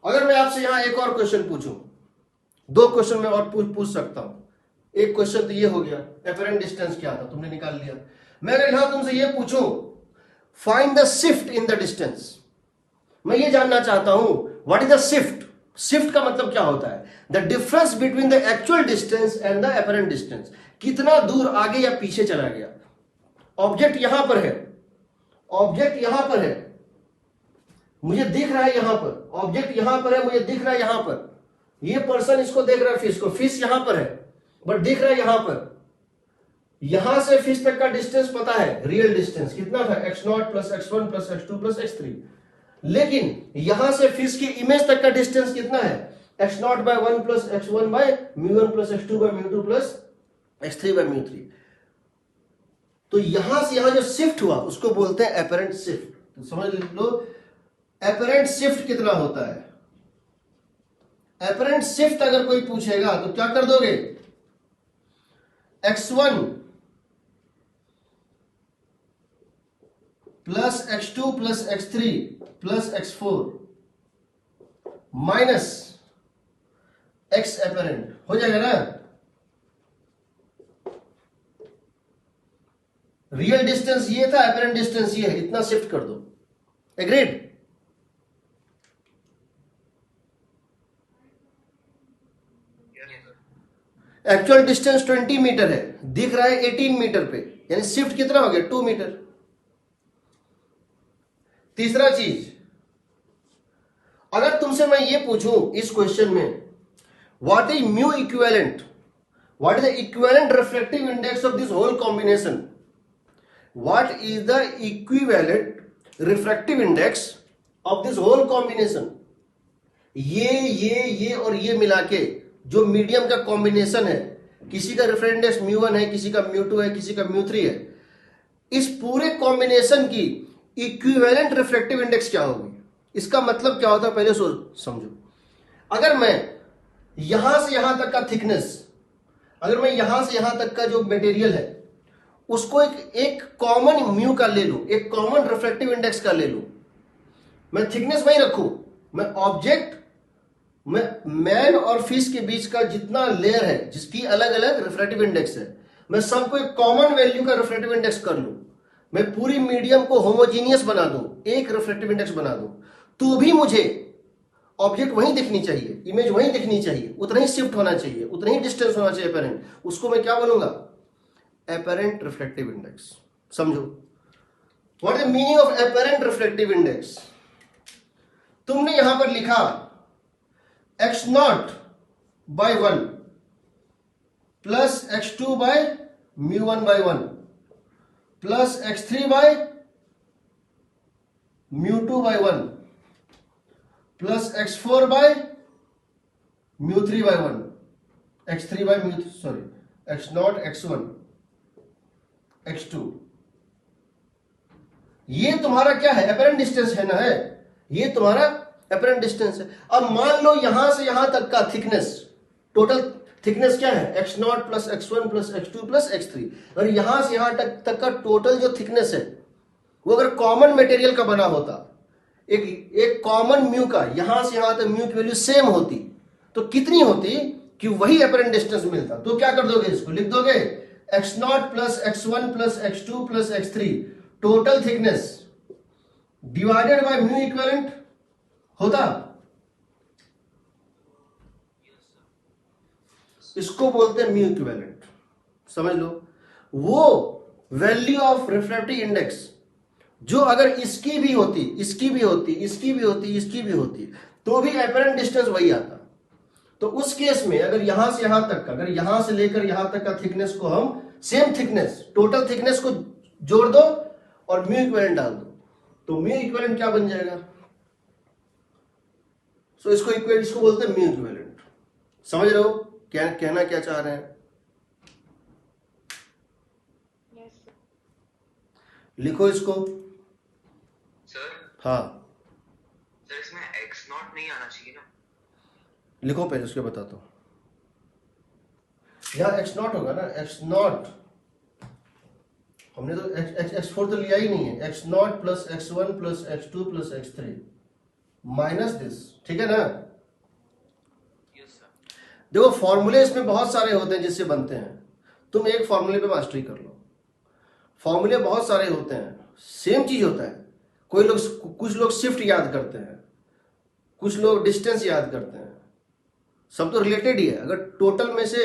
अगर मैं आपसे यहां एक और क्वेश्चन पूछूं, दो क्वेश्चन मैं और पूछ सकता हूं। एक क्वेश्चन तो ये हो गया, एपरेंट डिस्टेंस क्या था, तुमने निकाल लिया। मैं अगर यहां तुमसे ये पूछूं find the shift in the distance, मैं ये जानना चाहता हूं what is the shift. Shift का मतलब क्या होता है? The difference between the actual distance and the apparent distance, कितना दूर आगे या पीछे चला गया। ऑब्जेक्ट यहां पर है, ऑब्जेक्ट यहां पर है, मुझे दिख रहा है यहां पर, ऑब्जेक्ट यहां पर है, मुझे दिख रहा है यहां पर, ये पर्सन इसको देख रहा है फिश को, फिश यहां पर है बट दिख रहा है यहां पर। यहां से फिश तक का डिस्टेंस पता है, रियल डिस्टेंस कितना था, x0 plus x1 plus x2 plus x3। लेकिन यहां से फिश की इमेज तक का डिस्टेंस कितना है, x0 by 1 plus x1 by μ1 plus x2 by μ2 plus x3 by μ3। तो यहां से यहां जो शिफ्ट हुआ उसको बोलते हैं एपरेंट शिफ्ट। तो समझ लो एपरेंट शिफ्ट कितना होता है। एपरेंट शिफ्ट अगर कोई पूछेगा तो क्या कर दोगे, x1 plus x2 plus x3 plus x4 minus x apparent हो जाएगा ना। रियल डिस्टेंस ये था, एपरेंट डिस्टेंस ये है, इतना शिफ्ट कर दो। एग्रीड? एक्चुअल डिस्टेंस 20 मीटर है, दिख रहा है 18 मीटर पे, यानी शिफ्ट कितना हो गया, 2 मीटर। तीसरा चीज, अगर तुमसे मैं ये पूछूं इस क्वेश्चन में what is mu equivalent, what is the equivalent refractive index of this whole combination, what is the equivalent refractive index of this whole combination, ये और ये मिला के जो मीडियम का कॉम्बिनेशन है, किसी का रिफ्रैक्टिव इंडेक्स μ1 है, किसी का μ2 है, किसी का μ3 है, इस पूरे कॉम्बिनेशन की इक्विवेलेंट रिफ्रैक्टिव इंडेक्स क्या होगी। इसका मतलब क्या होता है पहले समझो। अगर मैं यहां से यहां तक का थिकनेस, अगर मैं यहां से यहां तक का जो मटेरियल है उसको एक कॉमन म्यू का ले लूं, एक कॉमन रिफ्रैक्टिव इंडेक्स का ले लूं, मैं थिकनेस वही रखूं, मैं ऑब्जेक्ट में मैन और फिश के बीच का जितना लेयर है जिसकी अलग अलग रिफ्रैक्टिव इंडेक्स है, मैं सबको एक कॉमन वैल्यू का रिफ्रैक्टिव इंडेक्स कर लूं, मैं पूरी मीडियम को होमोजीनियस बना दूं, एक रिफ्रैक्टिव इंडेक्स बना दूं, तो भी मुझे ऑब्जेक्ट वहीं दिखनी चाहिए, इमेज वहीं दिखनी चाहिए, उतना ही शिफ्ट होना चाहिए, उतना ही डिस्टेंस होना चाहिए एपरेंट, उसको मैं क्या बोलूंगा, एपरेंट रिफ्रैक्टिव इंडेक्स। समझो what is meaning of apparent refractive index. तुमने यहां पर लिखा x0 by 1 plus x2 by μ1 by 1 plus x3 by μ2 by 1 plus x4 by μ3 by 1, x3 by μ3 sorry x0 x1 x2, ये तुम्हारा क्या है, एपरेंट डिस्टेंस है ना, है ये तुम्हारा एपरेंट डिस्टेंस है। अब मान लो यहां से यहां तक का थिकनेस, टोटल थिकनेस क्या है, x0 plus x1 plus x2 plus x3, और यहां से यहां तक का टोटल जो थिकनेस है वो अगर कॉमन मटेरियल का बना होता, एक कॉमन म्यू का, यहां से यहां तक म्यू की वैल्यू सेम होती, तो कितनी होती कि वही एपरेंट डिस्टेंस मिलता। तो क्या कर दोगे, इसको लिख दोगे x0 plus x1 plus x2 plus x3 total thickness divided by mu equivalent होता। इसको बोलते हैं म्यू इक्विवेलेंट, समझ लो। वो वैल्यू ऑफ रिफ्रैक्टिव इंडेक्स जो अगर इसकी भी होती, इसकी भी होती, इसकी भी होती, इसकी भी होती, तो भी अपरेंट डिस्टेंस वही आता। तो उस केस में अगर यहां से यहां तक, अगर यहां से लेकर यहां तक का थिकनेस को हम सेम थिकनेस, टोटल थिकनेस को जोड़ दो और म्यू इक्विवेलेंट डाल दो, तो म्यू इक्विवेलेंट क्या बन जाएगा? सो इसको इक्विवेलेंट, इसको बोलते हैं म्यू इक्विवेलेंट। समझ रहे हो क्या कहना क्या चाह रहे हैं? लिखो इसको सर। हाँ सर इसमें x नॉट नहीं आना चाहिए ना? लिखो पहले, उसके बताता हूं। यहाँ एक्स नॉट होगा ना, एक्स नॉट, हमने तो एक्स फोर तो लिया ही नहीं है। X not plus x one plus x two plus x three minus this, ठीक है ना? Yes sir. देखो फॉर्मूले इसमें बहुत सारे होते हैं जिससे बनते हैं, तुम एक फॉर्मूले पे मास्टरी कर लो। फॉर्मूले बहुत सारे होते हैं, सेम चीज होता है। कोई लोग, कुछ लोग शिफ्ट याद करते हैं, कुछ लोग डिस्टेंस याद करते हैं, सब तो रिलेटेड ही है। अगर टोटल में से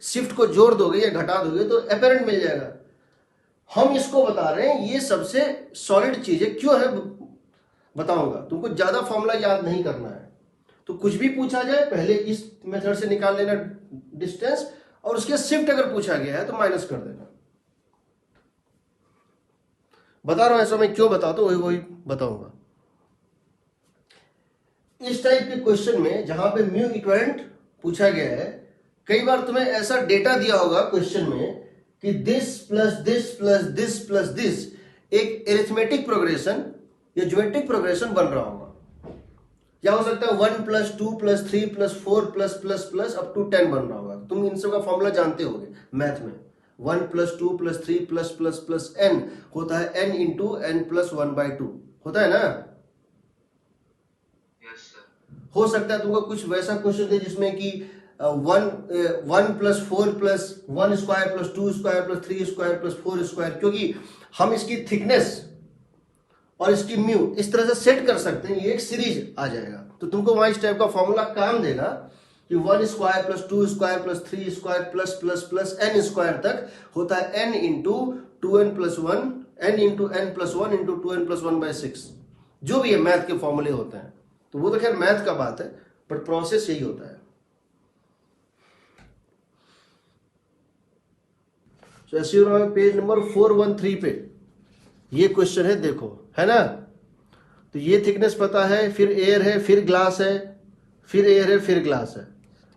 शिफ्ट को जोड़ दोगे या घटा दोगे तो अपेरेंट मिल जाएगा। हम इसको बता रहे हैं, ये सबसे सॉलिड चीज है। क्यों है बताऊंगा। तुमको ज्यादा फॉर्मूला याद नहीं करना है, तो कुछ भी पूछा जाए पहले इस मेथड से निकाल लेना डिस्टेंस, और उसके शिफ्ट अगर पूछा गया है तो माइनस कर देना। बता रहा हूं ऐसा मैं क्यों बताता हूं, वही बताऊंगा। इस टाइप के क्वेश्चन में जहां पे म्यू इक्विवेलेंट पूछा गया है, कई बार तुम्हें ऐसा डेटा दिया होगा क्वेश्चन में कि this plus this plus this plus this, एक एरिथमेटिक प्रोग्रेशन या ज्योमेट्रिक प्रोग्रेशन बन रहा होगा। या हो सकता है 1 plus 2 plus 3 plus 4 plus plus plus up to 10 बन रहा होगा। तुम इन सब का फॉर्मूला जानते होगे मैथ में। 1 plus 2 plus 3 plus plus plus n होता है n इंटू n प्लस 1/2 होता है ना? Yes sir. हो सकता है तुमको कुछ वैसा क्वेश्चन दे जिसमें कि 1 plus 4 plus 1 square plus 2 square plus 3 square plus 4 square, क्योंकि हम इसकी थिकनेस और इसकी म्यू इस तरह से सेट कर सकते हैं, ये एक सीरीज आ जाएगा। तो तुमको वहां इस टाइप का फॉर्मूला काम देगा कि 1 square plus 2 square plus 3 square plus plus plus n square तक होता है n into 2n plus 1, n into n plus 1 into 2n plus 1/6, जो भी है मैथ के फॉर्मूले होते हैं। तो वो तो खैर मैथ का बात है, बट प्रोसेस यही होता है। तो ऐसे पेज नंबर 413 पे ये क्वेश्चन है, देखो है ना? तो ये थिकनेस पता है, फिर एयर है, फिर ग्लास है, फिर एयर है, फिर ग्लास है,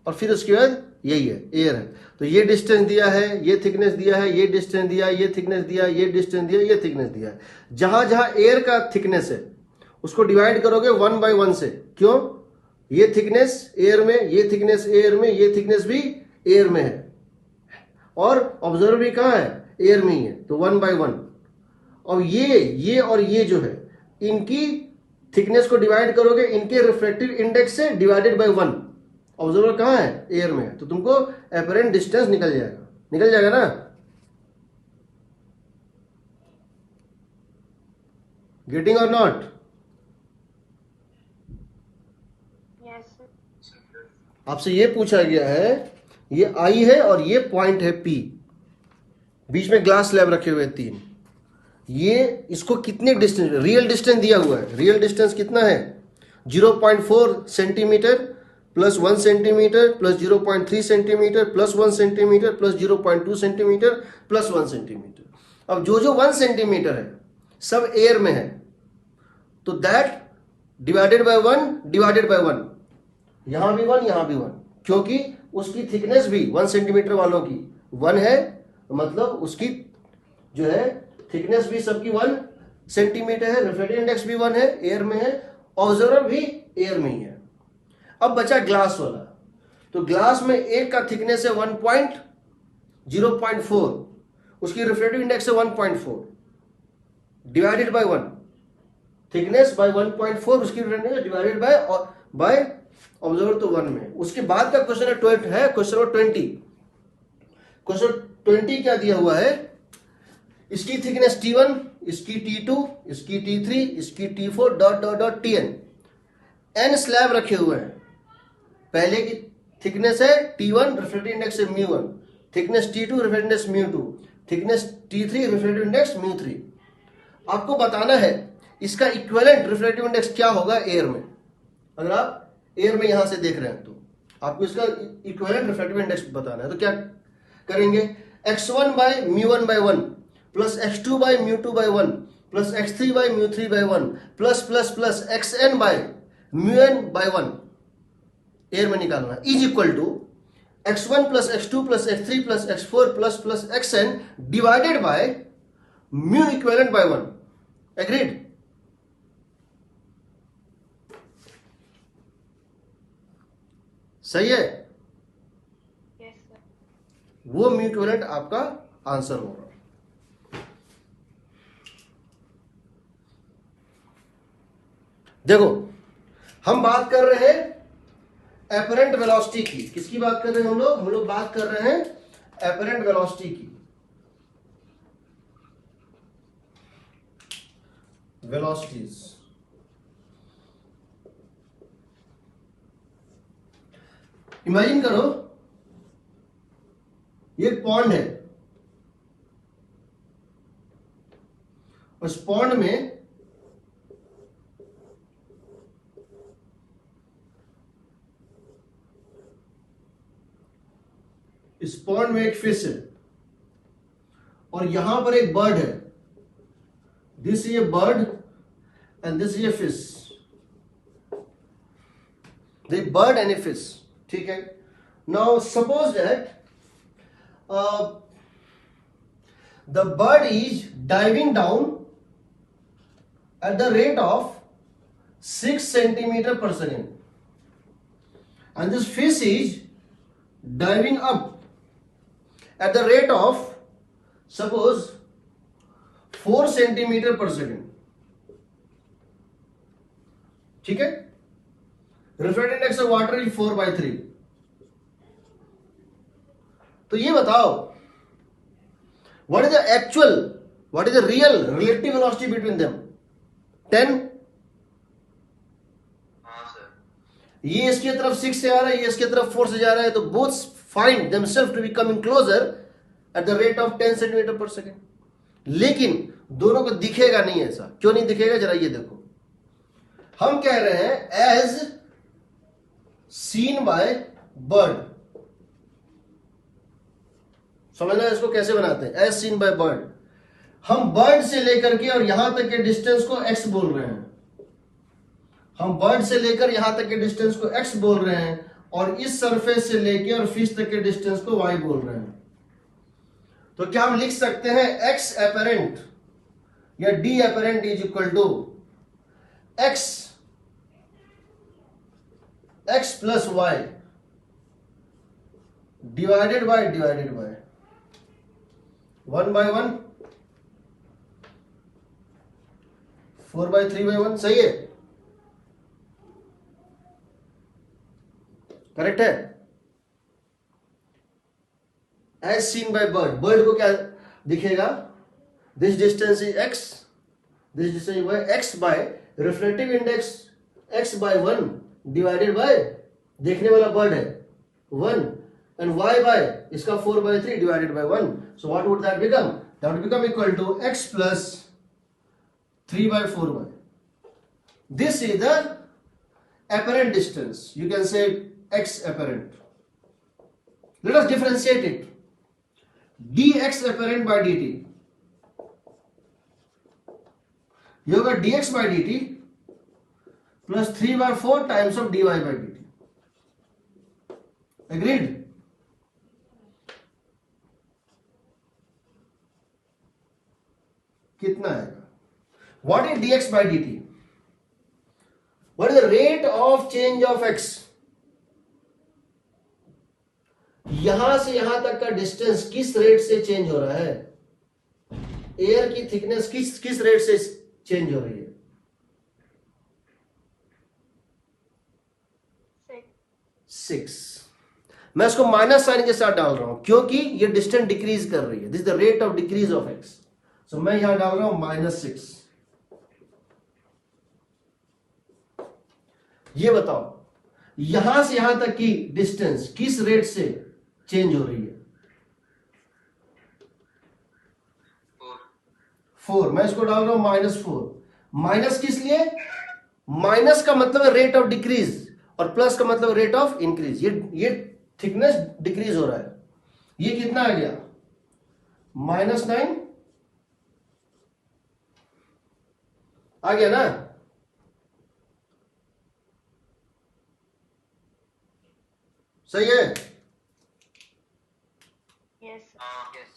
और फिर उसके बाद यही है एयर है। तो ये डिस्टेंस दिया है, ये थिकनेस दिया है, ये डिस्टेंस दिया, ये थिकनेस दिया, ये डिस्टेंस दिया, ये थिकनेस दिया है। जहां जहां एयर का थिकनेस है उसको डिवाइड करोगे 1/1 से। क्यों? ये थिकनेस एयर में, ये थिकनेस एयर में, ये थिकनेस भी एयर में है, और ऑब्जर्वर भी कहां है? एयर में ही है, तो 1/1। और ये और ये जो है, इनकी थिकनेस को डिवाइड करोगे इनके रिफ्रैक्टिव इंडेक्स से डिवाइडेड बाय 1। ऑब्जर्वर कहां है? एयर में है, तो तुमको अपरेंट डिस्टेंस निकल जाएगा ना? गेटिंग और नॉट? आपसे ये पूछा गया है, ये आई है और ये पॉइंट है पी, बीच में ग्लास स्लैब रखे हुए 3। ये इसको कितने डिस्टेंस, रियल डिस्टेंस दिया हुआ है, रियल डिस्टेंस कितना है? 0.4 centimetre plus 1 centimetre plus 0.3 centimetre plus 1 centimetre plus 0.2 centimetre plus 1 centimetre. अब जो 1 सेंटीमीटर है सब एयर में है, तो that divided by 1 divided by 1, यहां भी 1 यहां भी 1, क्योंकि उसकी थिकनेस भी 1 सेंटीमीटर वालों की 1 है, मतलब उसकी जो है थिकनेस भी सबकी 1 सेंटीमीटर है, रिफ्रैक्टिव इंडेक्स भी 1 है, एयर में है, ऑब्जर्वर भी एयर में ही है। अब बचा ग्लास वाला, तो ग्लास में एक का थिकनेस है 0.4, उसकी रिफ्रैक्टिव इंडेक्स है 1.4 डिवाइडेड बाय 1, थिकनेस बाय 1.4, उसकी refractive index divided by observer तो 1 में। उसके बाद का क्वेश्चन है क्वेश्चन नंबर 20। क्वेश्चन 20 क्या दिया हुआ है? इसकी थिकनेस T1, इसकी T2, इसकी T3, इसकी T4 dot dot dot Tn, n slab रखे हुए हैं। पहले की थिकनेस है T1, रिफ्रैक्टिव इंडेक्स है μ1, thickness T2, refractive index μ2, thickness T3, refractive index μ3। आपको बताना है इसका इक्विवेलेंट रिफ्रैक्टिव इंडेक्स क्या होगा एयर में। अगर आप एयर में यहां से देख रहे हैं तो आपको इसका इक्विवेलेंट रिफ्रैक्टिव इंडेक्स बताना है। तो क्या करेंगे, x1 by μ1/1 plus x2 by μ2/1 plus x3 by μ3/1 plus plus plus xn by μn/1 air में निकालना is equal to x1 plus x2 plus x3 plus x4 plus plus xn divided by mu equivalent by 1। Agreed? सही है? Yes sir. वो mu equivalent आपका answer होगा। देखो हम बात कर रहे हैं एपरेंट वेलोसिटी की। किसकी बात कर रहे हैं हम लोग? हम लोग बात कर रहे हैं एपरेंट वेलोसिटी की। वेलोसिटीज इमेजिन करो ये पॉन्ड है, उस पॉन्ड में इस पॉन्ड में एक फिश है और यहां पर एक बर्ड है। This is a bird and this is a fish. The bird and a fish, ठीक है। Now suppose that the bird is diving down at the rate of 6 centimetre per second and this fish is diving up at the rate of suppose 4 centimetre per second, ठीक है। Refractive index of water is 4/3। तो ये बताओ what is the actual, what is the real relative velocity between them? 10। हाँ sir. ये इसकी तरफ 6 से आ रहा है, ये इसकी तरफ 4 से जा रहा है, तो both find themselves to be coming closer at the rate of 10 centimetre per second. लेकिन दोनों को दिखेगा नहीं ऐसा। क्यों नहीं दिखेगा? जरा ये देखो, हम कह रहे हैं एज सीन बाय बर्ड। समझना इसको कैसे बनाते हैं? As seen by bird. हम बर्ड से लेकर के और यहां तक के डिस्टेंस को x बोल रहे हैं। हम बर्ड से लेकर यहां तक के डिस्टेंस को x बोल रहे हैं और इस सरफेस से लेकर और फिश तक के डिस्टेंस को y बोल रहे हैं। तो क्या हम लिख सकते हैं x एपरेंट या d apparent is equal to x plus y divided by 1/1 4/3/1। सही है? करेक्ट है? As seen by bird, bird को क्या दिखेगा? This distance is x, this distance is x by reflective index x/1 divided by, देखने वाला bird है 1, and y by इसका 4/3 divided by 1। So what would that become? That would become equal to x plus 3/4y। This is the apparent distance. You can say x apparent. Let us differentiate it. dx apparent by dt. ये होगा dx by dt plus 3/4 times of dy by dt. Agreed? कितना आएगा? What is dx by dt? What is the rate of change of x? यहां से यहां तक का distance किस रेट से चेंज हो रहा है? एयर की थिकनेस किस रेट से चेंज हो रही है? 6। मैं इसको माइनस साइन के साथ डाल रहा हूं क्योंकि ये डिस्टेंस डिक्रीज कर रही है। This is the rate of decrease of X. So मैं यहां डाल रहा हूं -6। ये बताओ यहां से यहां तक की डिस्टेंस किस रेट से चेंज हो रही है? 4, मैं इसको डाल रहा हूं -4। माइनस किस लिए? माइनस का मतलब है रेट ऑफ डिक्रीज और प्लस का मतलब रेट ऑफ इंक्रीज। ये थिकनेस डिक्रीज हो रहा है। ये कितना आ गया? -9 आ गया ना? सही है। Yes, sir. yes.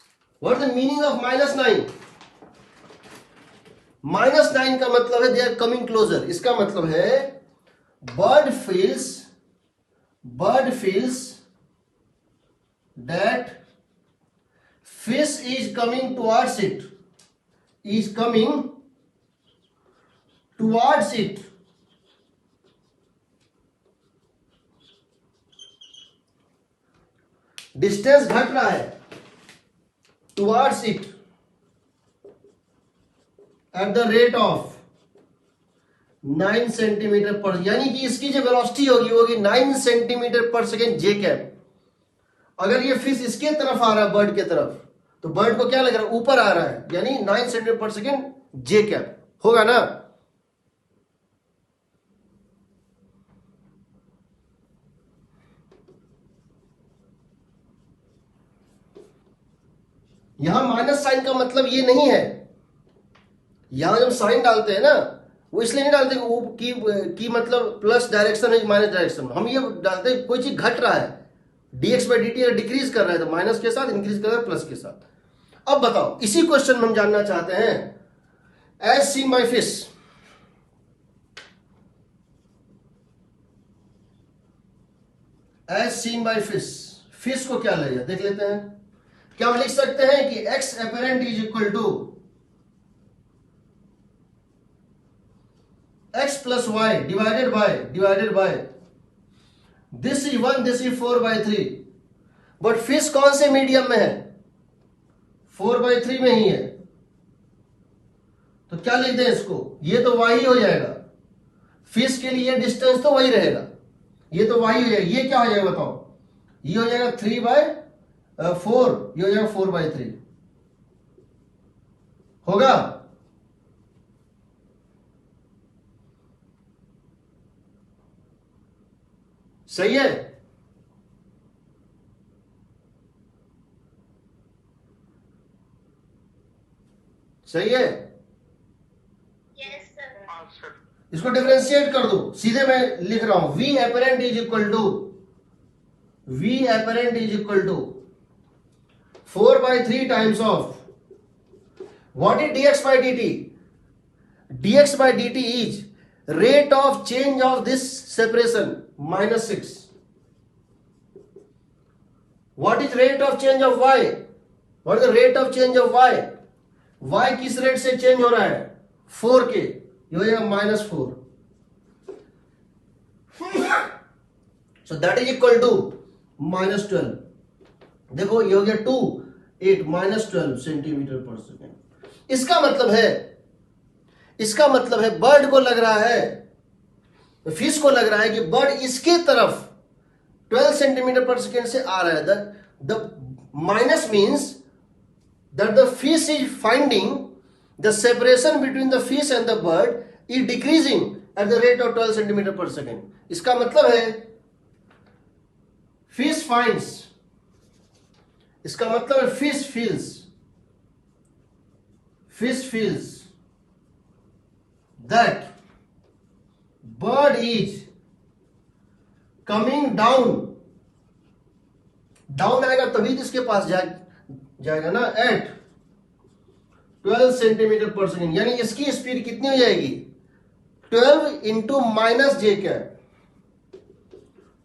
What is the meaning of -9? -9 का मतलब है दे आर कमिंग क्लोजर। इसका मतलब है bird feels that fish is coming towards it, distance घट रहा है towards it at the rate of 9 centimetre पर, यानी कि इसकी जो वेलोसिटी होगी 9 सेंटीमीटर पर सेकेंड जे कैप। अगर ये फिश इसके तरफ आ रहा है, बर्ड के तरफ, तो बर्ड को क्या लग रहा है? ऊपर आ रहा है, यानी 9 सेंटीमीटर पर सेकेंड जे कैप होगा ना? यहां माइनस साइन का मतलब ये नहीं है। यहां जब साइन डालते हैं ना, वो इसलिए नहीं डालते कि मतलब प्लस डायरेक्शन है माइनस डायरेक्शन। हम ये डालते हैं कोई चीज घट रहा है, dx बाई dt अगर डिक्रीज कर रहा है तो माइनस के साथ, इंक्रीज कर रहा है प्लस के साथ। अब बताओ, इसी क्वेश्चन में हम जानना चाहते हैं as seen by fish, fish को क्या लगेगा देख लेते हैं। क्या हम लिख सकते हैं कि x apparent is equal to x plus y divided by this is 1, this is 4/3। But fish कौन से मीडियम में है? 4/3 में ही है। तो क्या लिख दें इसको? ये तो y हो जाएगा। फिश के लिए डिस्टेंस तो वही रहेगा, ये तो y हो जाएगा। ये क्या हो जाएगा बताओ? ये हो जाएगा 3/4, ये हो जाएगा 4/3 होगा। सही है। सही है। Yes, sir. sir. इसको डिफरेंशिएट कर दो, सीधे मैं लिख रहा हूं v apparent is equal to 4/3 times of what is dx by dt? dx by dt is rate of change of this separation -6। What is rate of change of y? What is the rate of change of y? y किस rate से change हो रहा है? 4 के, ये हो जाएगा -4। So that is equal to -12। देखो ये हो गया 2, 8 -12 सेंटीमीटर पर सेकेंड। इसका मतलब है बर्ड को लग रहा है, फिश को लग रहा है कि बर्ड इसके तरफ 12 सेंटीमीटर पर सेकेंड से आ रहा है। The minus means that the fish is finding the separation between the fish and the bird is decreasing at the rate of 12 centimeter per second. इसका मतलब है fish finds, इसका मतलब है fish feels that bird is coming down आएगा तभी तो इसके पास जाएगा ना, एट 12 सेंटीमीटर पर सेकेंड। यानी इसकी स्पीड कितनी हो जाएगी? 12 इंटू माइनस जे cap,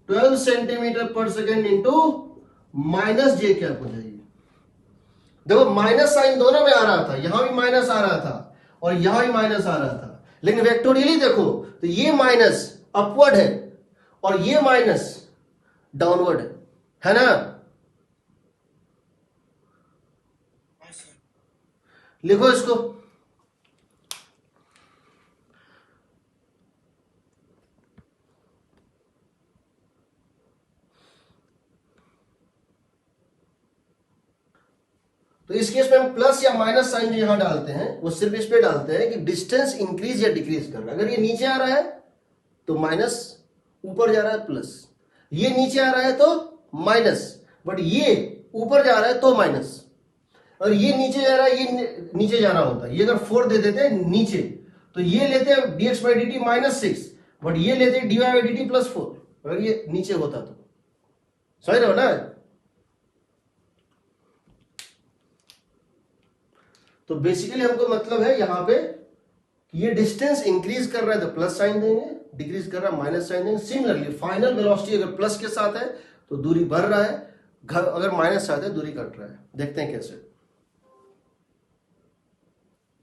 12 centimetre per second into minus जे कैप हो जाएगी। देखो माइनस साइन दोनों में आ रहा था, यहां भी माइनस आ रहा था और यहां भी माइनस आ रहा था, लेकिन वेक्टोरियली देखो तो ये माइनस अपवर्ड है और ये माइनस डाउनवर्ड है ना? लिखो इसको। तो इस केस में हम प्लस या माइनस साइन जो यहां डालते हैं वो सिर्फ इस पे डालते हैं कि डिस्टेंस इंक्रीज या डिक्रीज कर रहा है। अगर ये नीचे आ रहा है तो माइनस, ऊपर जा रहा है प्लस, ये नीचे आ रहा है तो माइनस, बट ये ऊपर जा रहा है तो माइनस, और ये नीचे जा रहा है, ये नीचे जाना होता है। ये अगर 4 दे देते हैं नीचे तो ये लेते हैं dx by dt -6, बट ये लेते हैं dy by dt +4, अगर ये नीचे होता तो। समझ रहे हो ना? तो बेसिकली हमको मतलब है यहां पे कि ये डिस्टेंस इंक्रीज कर रहा है तो प्लस साइन देंगे, डिक्रीज कर रहा है माइनस साइन देंगे। सिमिलरली फाइनल वेलोसिटी अगर प्लस के साथ है तो दूरी बढ़ रहा है, अगर माइनस के साथ है दूरी घट रहा है। देखते हैं कैसे।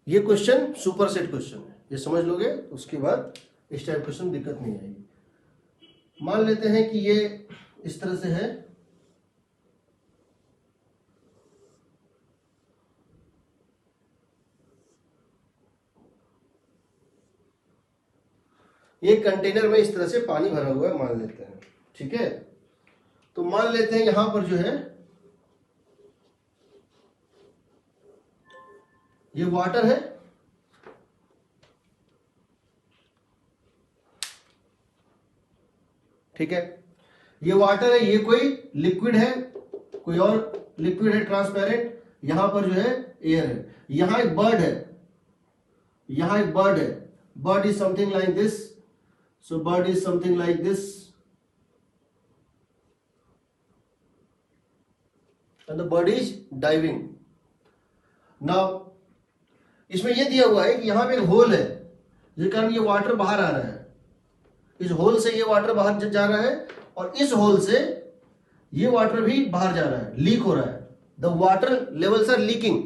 ये क्वेश्चन सुपर सेट क्वेश्चन है, ये समझ लोगे तो उसके बाद इस टाइप क्वेश्चन दिक्कत नहीं आएगी। मान लेते हैं कि ये इस तरह से है, ये कंटेनर में इस तरह से पानी भरा हुआ है मान लेते हैं, ठीक है। तो मान लेते हैं यहां पर जो है ये वाटर है, ठीक है, ये वाटर है, ये कोई लिक्विड है, कोई और लिक्विड है ट्रांसपेरेंट, यहां पर जो है एयर है, यहां एक बर्ड है, यहां एक बर्ड है, bird is something like this, so bird is something like this and the bird is diving. Now इसमें यह दिया हुआ है कि यहां पे एक होल है, जिस कारण ये वाटर बाहर आ रहा है, इस होल से ये वाटर बाहर जा रहा है और इस होल से ये वाटर भी बाहर जा रहा है, लीक हो रहा है। The water levels are leaking,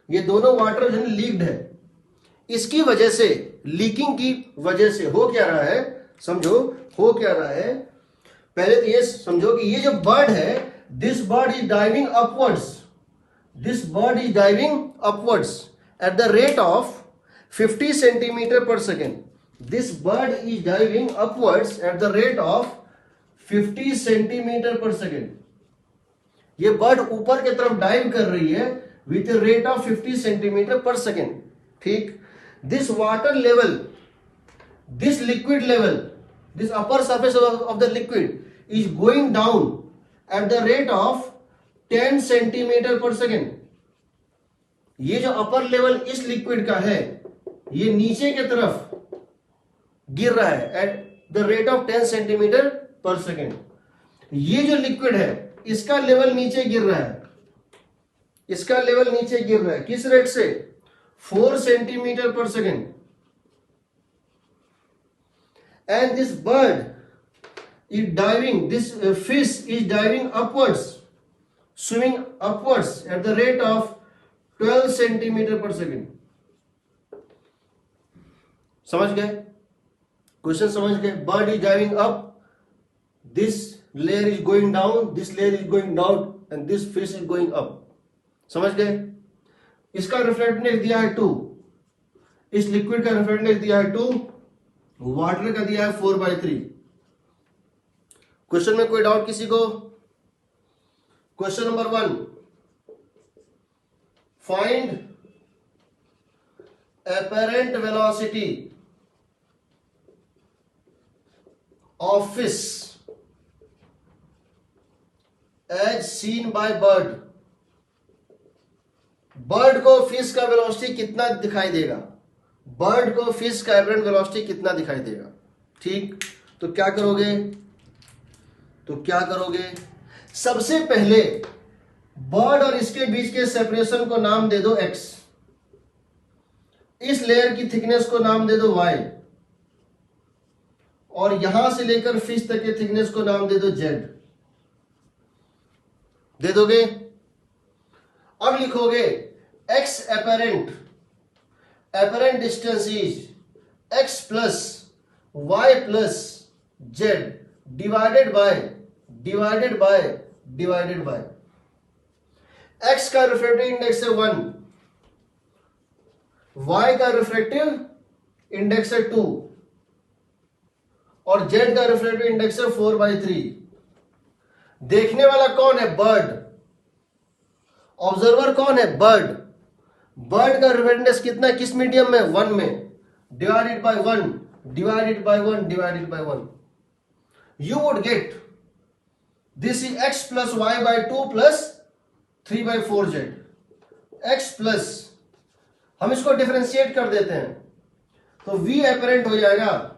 ये दोनों वाटर जो है लीक्ड है। इसकी वजह से, लीकिंग की वजह से हो क्या रहा है, समझो हो क्या रहा है। पहले तो ये समझो कि ये जो बर्ड है, this bird is diving upwards, this bird is diving upwards at the rate of 50 centimeter per second. This bird is diving upwards at the rate of 50 centimeter per second. ये बर्ड ऊपर की तरफ dive कर रही है with a rate of 50 centimeter per second. ठीक, this water level, this liquid level, this upper surface of the liquid is going down at the rate of 10 centimeter per second. ये जो upper level इस liquid का है ये नीचे की तरफ गिर रहा है eight the rate of 10 centimetre per second. ये जो लिक्विड है इसका लेवल नीचे गिर रहा है, इसका लेवल नीचे गिर रहा है किस रेट से, 4 centimetre per second. And this bird is diving, this fish is diving upwards, swimming upwards eight the rate of 12 centimetre per second. समझ गए क्वेश्चन, समझ गए। Bird is diving up, this layer is going down, this layer is going down and this fish is going up. समझ गए। इसका reflect index दिया है 2, इस लिक्विड का रिफ्लेक्ट इंडेक्स दिया है 2, वाटर का दिया है 4/3। क्वेश्चन में कोई डाउट किसी को? Question number 1, find apparent velocity of fish as seen by bird. Bird को फिश का वेलोसिटी कितना दिखाई देगा, बर्ड को फिश का एपरेंट वेलोसिटी कितना दिखाई देगा। ठीक, तो क्या करोगे, तो क्या करोगे, सबसे पहले बर्ड और इसके बीच के सेपरेशन को नाम दे दो x, इस लेयर की थिकनेस को नाम दे दो y, और यहां से लेकर फिश तक के थिकनेस को नाम दे दो z। दे दोगे? अब लिखोगे x apparent, apparent distance is x plus y plus z divided by x का रिफ्रैक्टिव इंडेक्स है 1, y का रिफ्रैक्टिव इंडेक्स है 2 और z का रिफ्रैक्टिव इंडेक्स है 4/3। देखने वाला कौन है, बर्ड, ऑब्जर्वर कौन है? बर्ड। बर्ड का रिफ्रेक्टिव कितना है? किस मीडियम में? 1 में। Divided by 1 divided by 1 divided by 1, you would get this is x plus y by 2 plus 3 by 4z। x plus, हम इसको डिफरेंशिएट कर देते हैं तो v एपरेंट हो जाएगा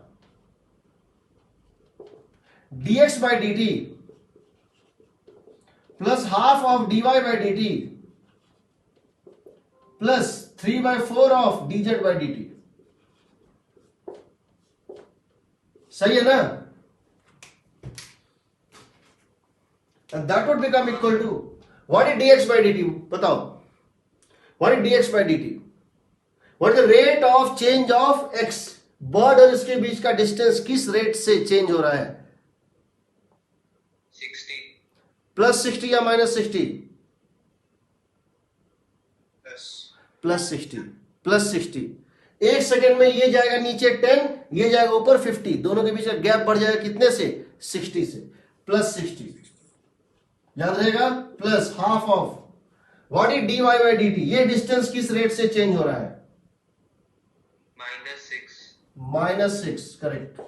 dx by dt plus half of dy by dt plus 3 by 4 of dz by dt। सही है ना? And that would become equal to, what is dx by dt? बताओ, what is dx by dt? What is the rate of change of x? Bird और इसके बीच का distance किस rate से change हो रहा है? 60 प्लस 60 या माइनस 60? प्लस 60। प्लस 60। एक सेकेंड में ये जाएगा नीचे 10, ये जाएगा ऊपर 50, दोनों के बीच का गैप बढ़ जाएगा कितने से? 60 से। प्लस 60 याद रहेगा, plus half of what is dy by dt? ये डिस्टेंस किस रेट से चेंज हो रहा है? -6। करेक्ट।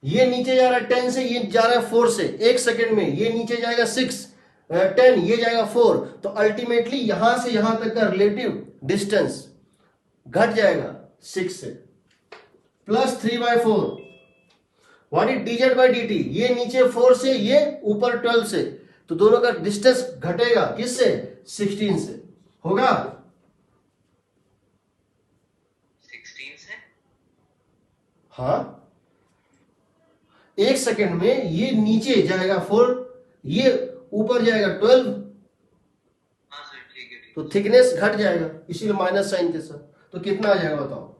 ये नीचे जा रहा है 10 से, ये जा रहा है 4 से। एक सेकंड में ये नीचे जाएगा 6 10, ये जाएगा 4, तो अल्टीमेटली यहां से यहां तक का रिलेटिव डिस्टेंस घट जाएगा 6 से। Plus 3 by 4 what is dz by dt? ये नीचे 4 से, ये ऊपर 12 से, तो दोनों का डिस्टेंस घटेगा किससे? 16 से। होगा? 16 से? हाँ, एक सेकंड में ये नीचे जाएगा 4, ये ऊपर जाएगा 12, हाँ सर, ठीक है, ठीक तो थिकनेस घट जाएगा, इसीलिए माइनस साइन के साथ। तो कितना आ जाएगा बताओ?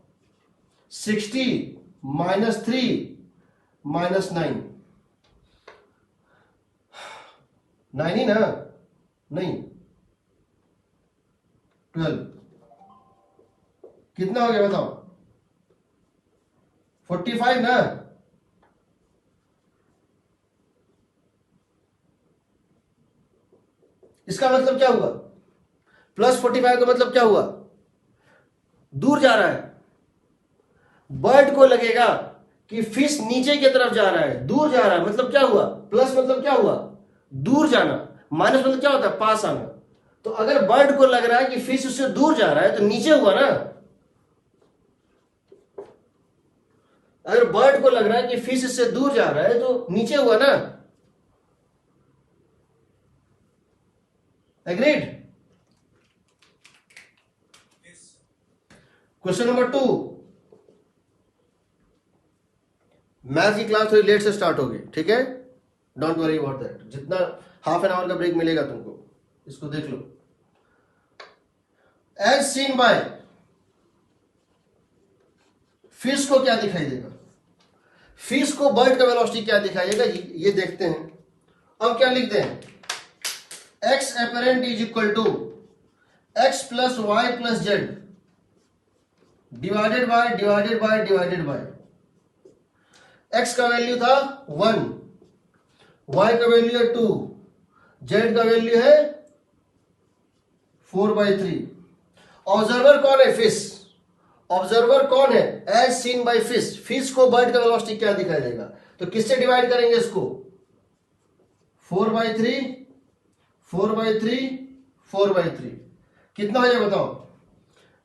60 माइनस 3 माइनस 9। 9 ही ना? नहीं, 12। कितना हो गया बताओ? 45 ना? इसका मतलब क्या हुआ? प्लस 45 का मतलब क्या हुआ? दूर जा रहा है। बर्ड को लगेगा कि फिश नीचे की तरफ जा रहा है, दूर जा रहा है, मतलब क्या हुआ? प्लस मतलब क्या हुआ? दूर जाना। माइनस मतलब क्या होता है? पास आना। तो अगर बर्ड को लग रहा है कि फिश उससे दूर जा रहा है तो नीचे हुआ ना। अगर बर्ड को लग रहा है कि फिश इससे दूर जा रहा है तो नीचे हुआ ना। एग्रीड? Question number 2। मैथ की क्लास थोड़ी लेट से स्टार्ट होगी, ठीक है? Don't worry about that. जितना हाफ एन आवर का ब्रेक मिलेगा तुमको, इसको देख लो। एज सीन बाय, फिश को क्या दिखाई देगा? फिश को बर्ड का वेलोसिटी क्या दिखाई देगा? ये देखते हैं। अब क्या लिखते हैं? X apparent is equal to x plus y plus z divided by divided by divided by. X का वैल्यू था 1, वाई का वैल्यू है 2, जेड का वैल्यू है 4/3। ऑब्जर्वर कौन है? फिश। ऑब्जर्वर कौन है? As seen by fish. Fish को बर्ड का वेलोसिटी क्या दिखाई देगा? तो किससे डिवाइड करेंगे इसको? 4/3 4/3 4/3। कितना हो जाए बताओ?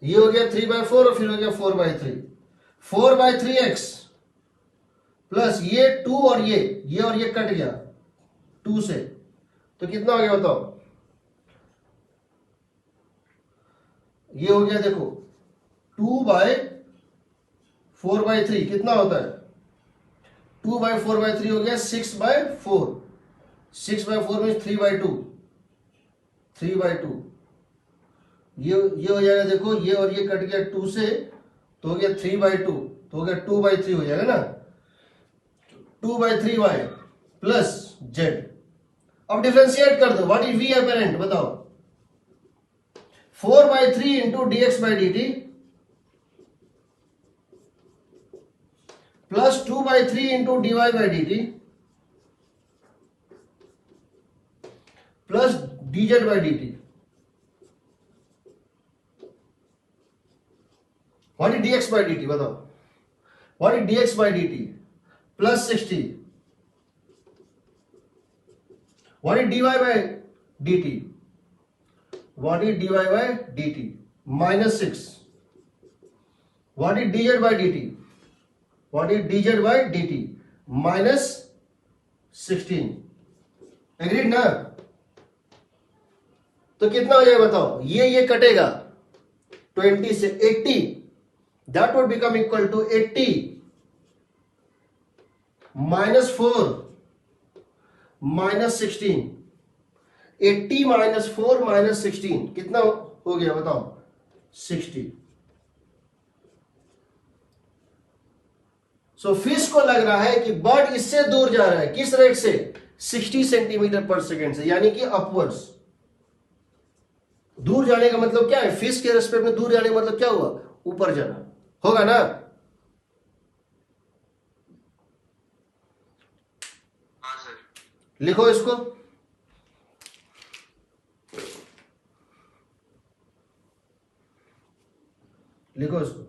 ये हो गया 3/4 और फिर हो गया 4/3। 4/3x प्लस ये 2 और ये कट गया 2 से, तो कितना हो गया बताओ? ये हो गया देखो 2/4/3 कितना होता है? 2/4/3 हो गया 6/4। 6/4 में 3/2 3/2। ये हो जाएगा देखो, ये और ये कट गया 2 से, तो हो गया 3/2, तो हो गया 2/3 हो जाएगा ना। 2/3y plus Z. अब डिफरेंशिएट कर दो। व्हाट इज v एपरेंट बताओ? 4/3 into dx by dt plus 2/3 into dy by dt plus dz by dt। What is dx by dt बताओ, what is dx by dt plus 60, what is dy by dt, what is dy by dt minus 6, what is dz by dt, what is dz by dt minus 16। Agreed ना? तो कितना हो जाएगा बताओ, ये कटेगा 20 से 80, that would become equal to 80 minus 4 minus 16, 80 minus 4 minus 16 कितना हो गया बताओ, 60। सो फिश को लग रहा है कि बर्ड इससे दूर जा रहा है, किस रेट से, 60 सेंटीमीटर पर सेकेंड से, यानी कि अपवर्ड्स। दूर जाने का मतलब क्या है, फिश के रेस्पेक्ट में दूर जाने का मतलब क्या हुआ, ऊपर जाना, होगा ना? हाँ सर। लिखो इसको, लिखो इसको।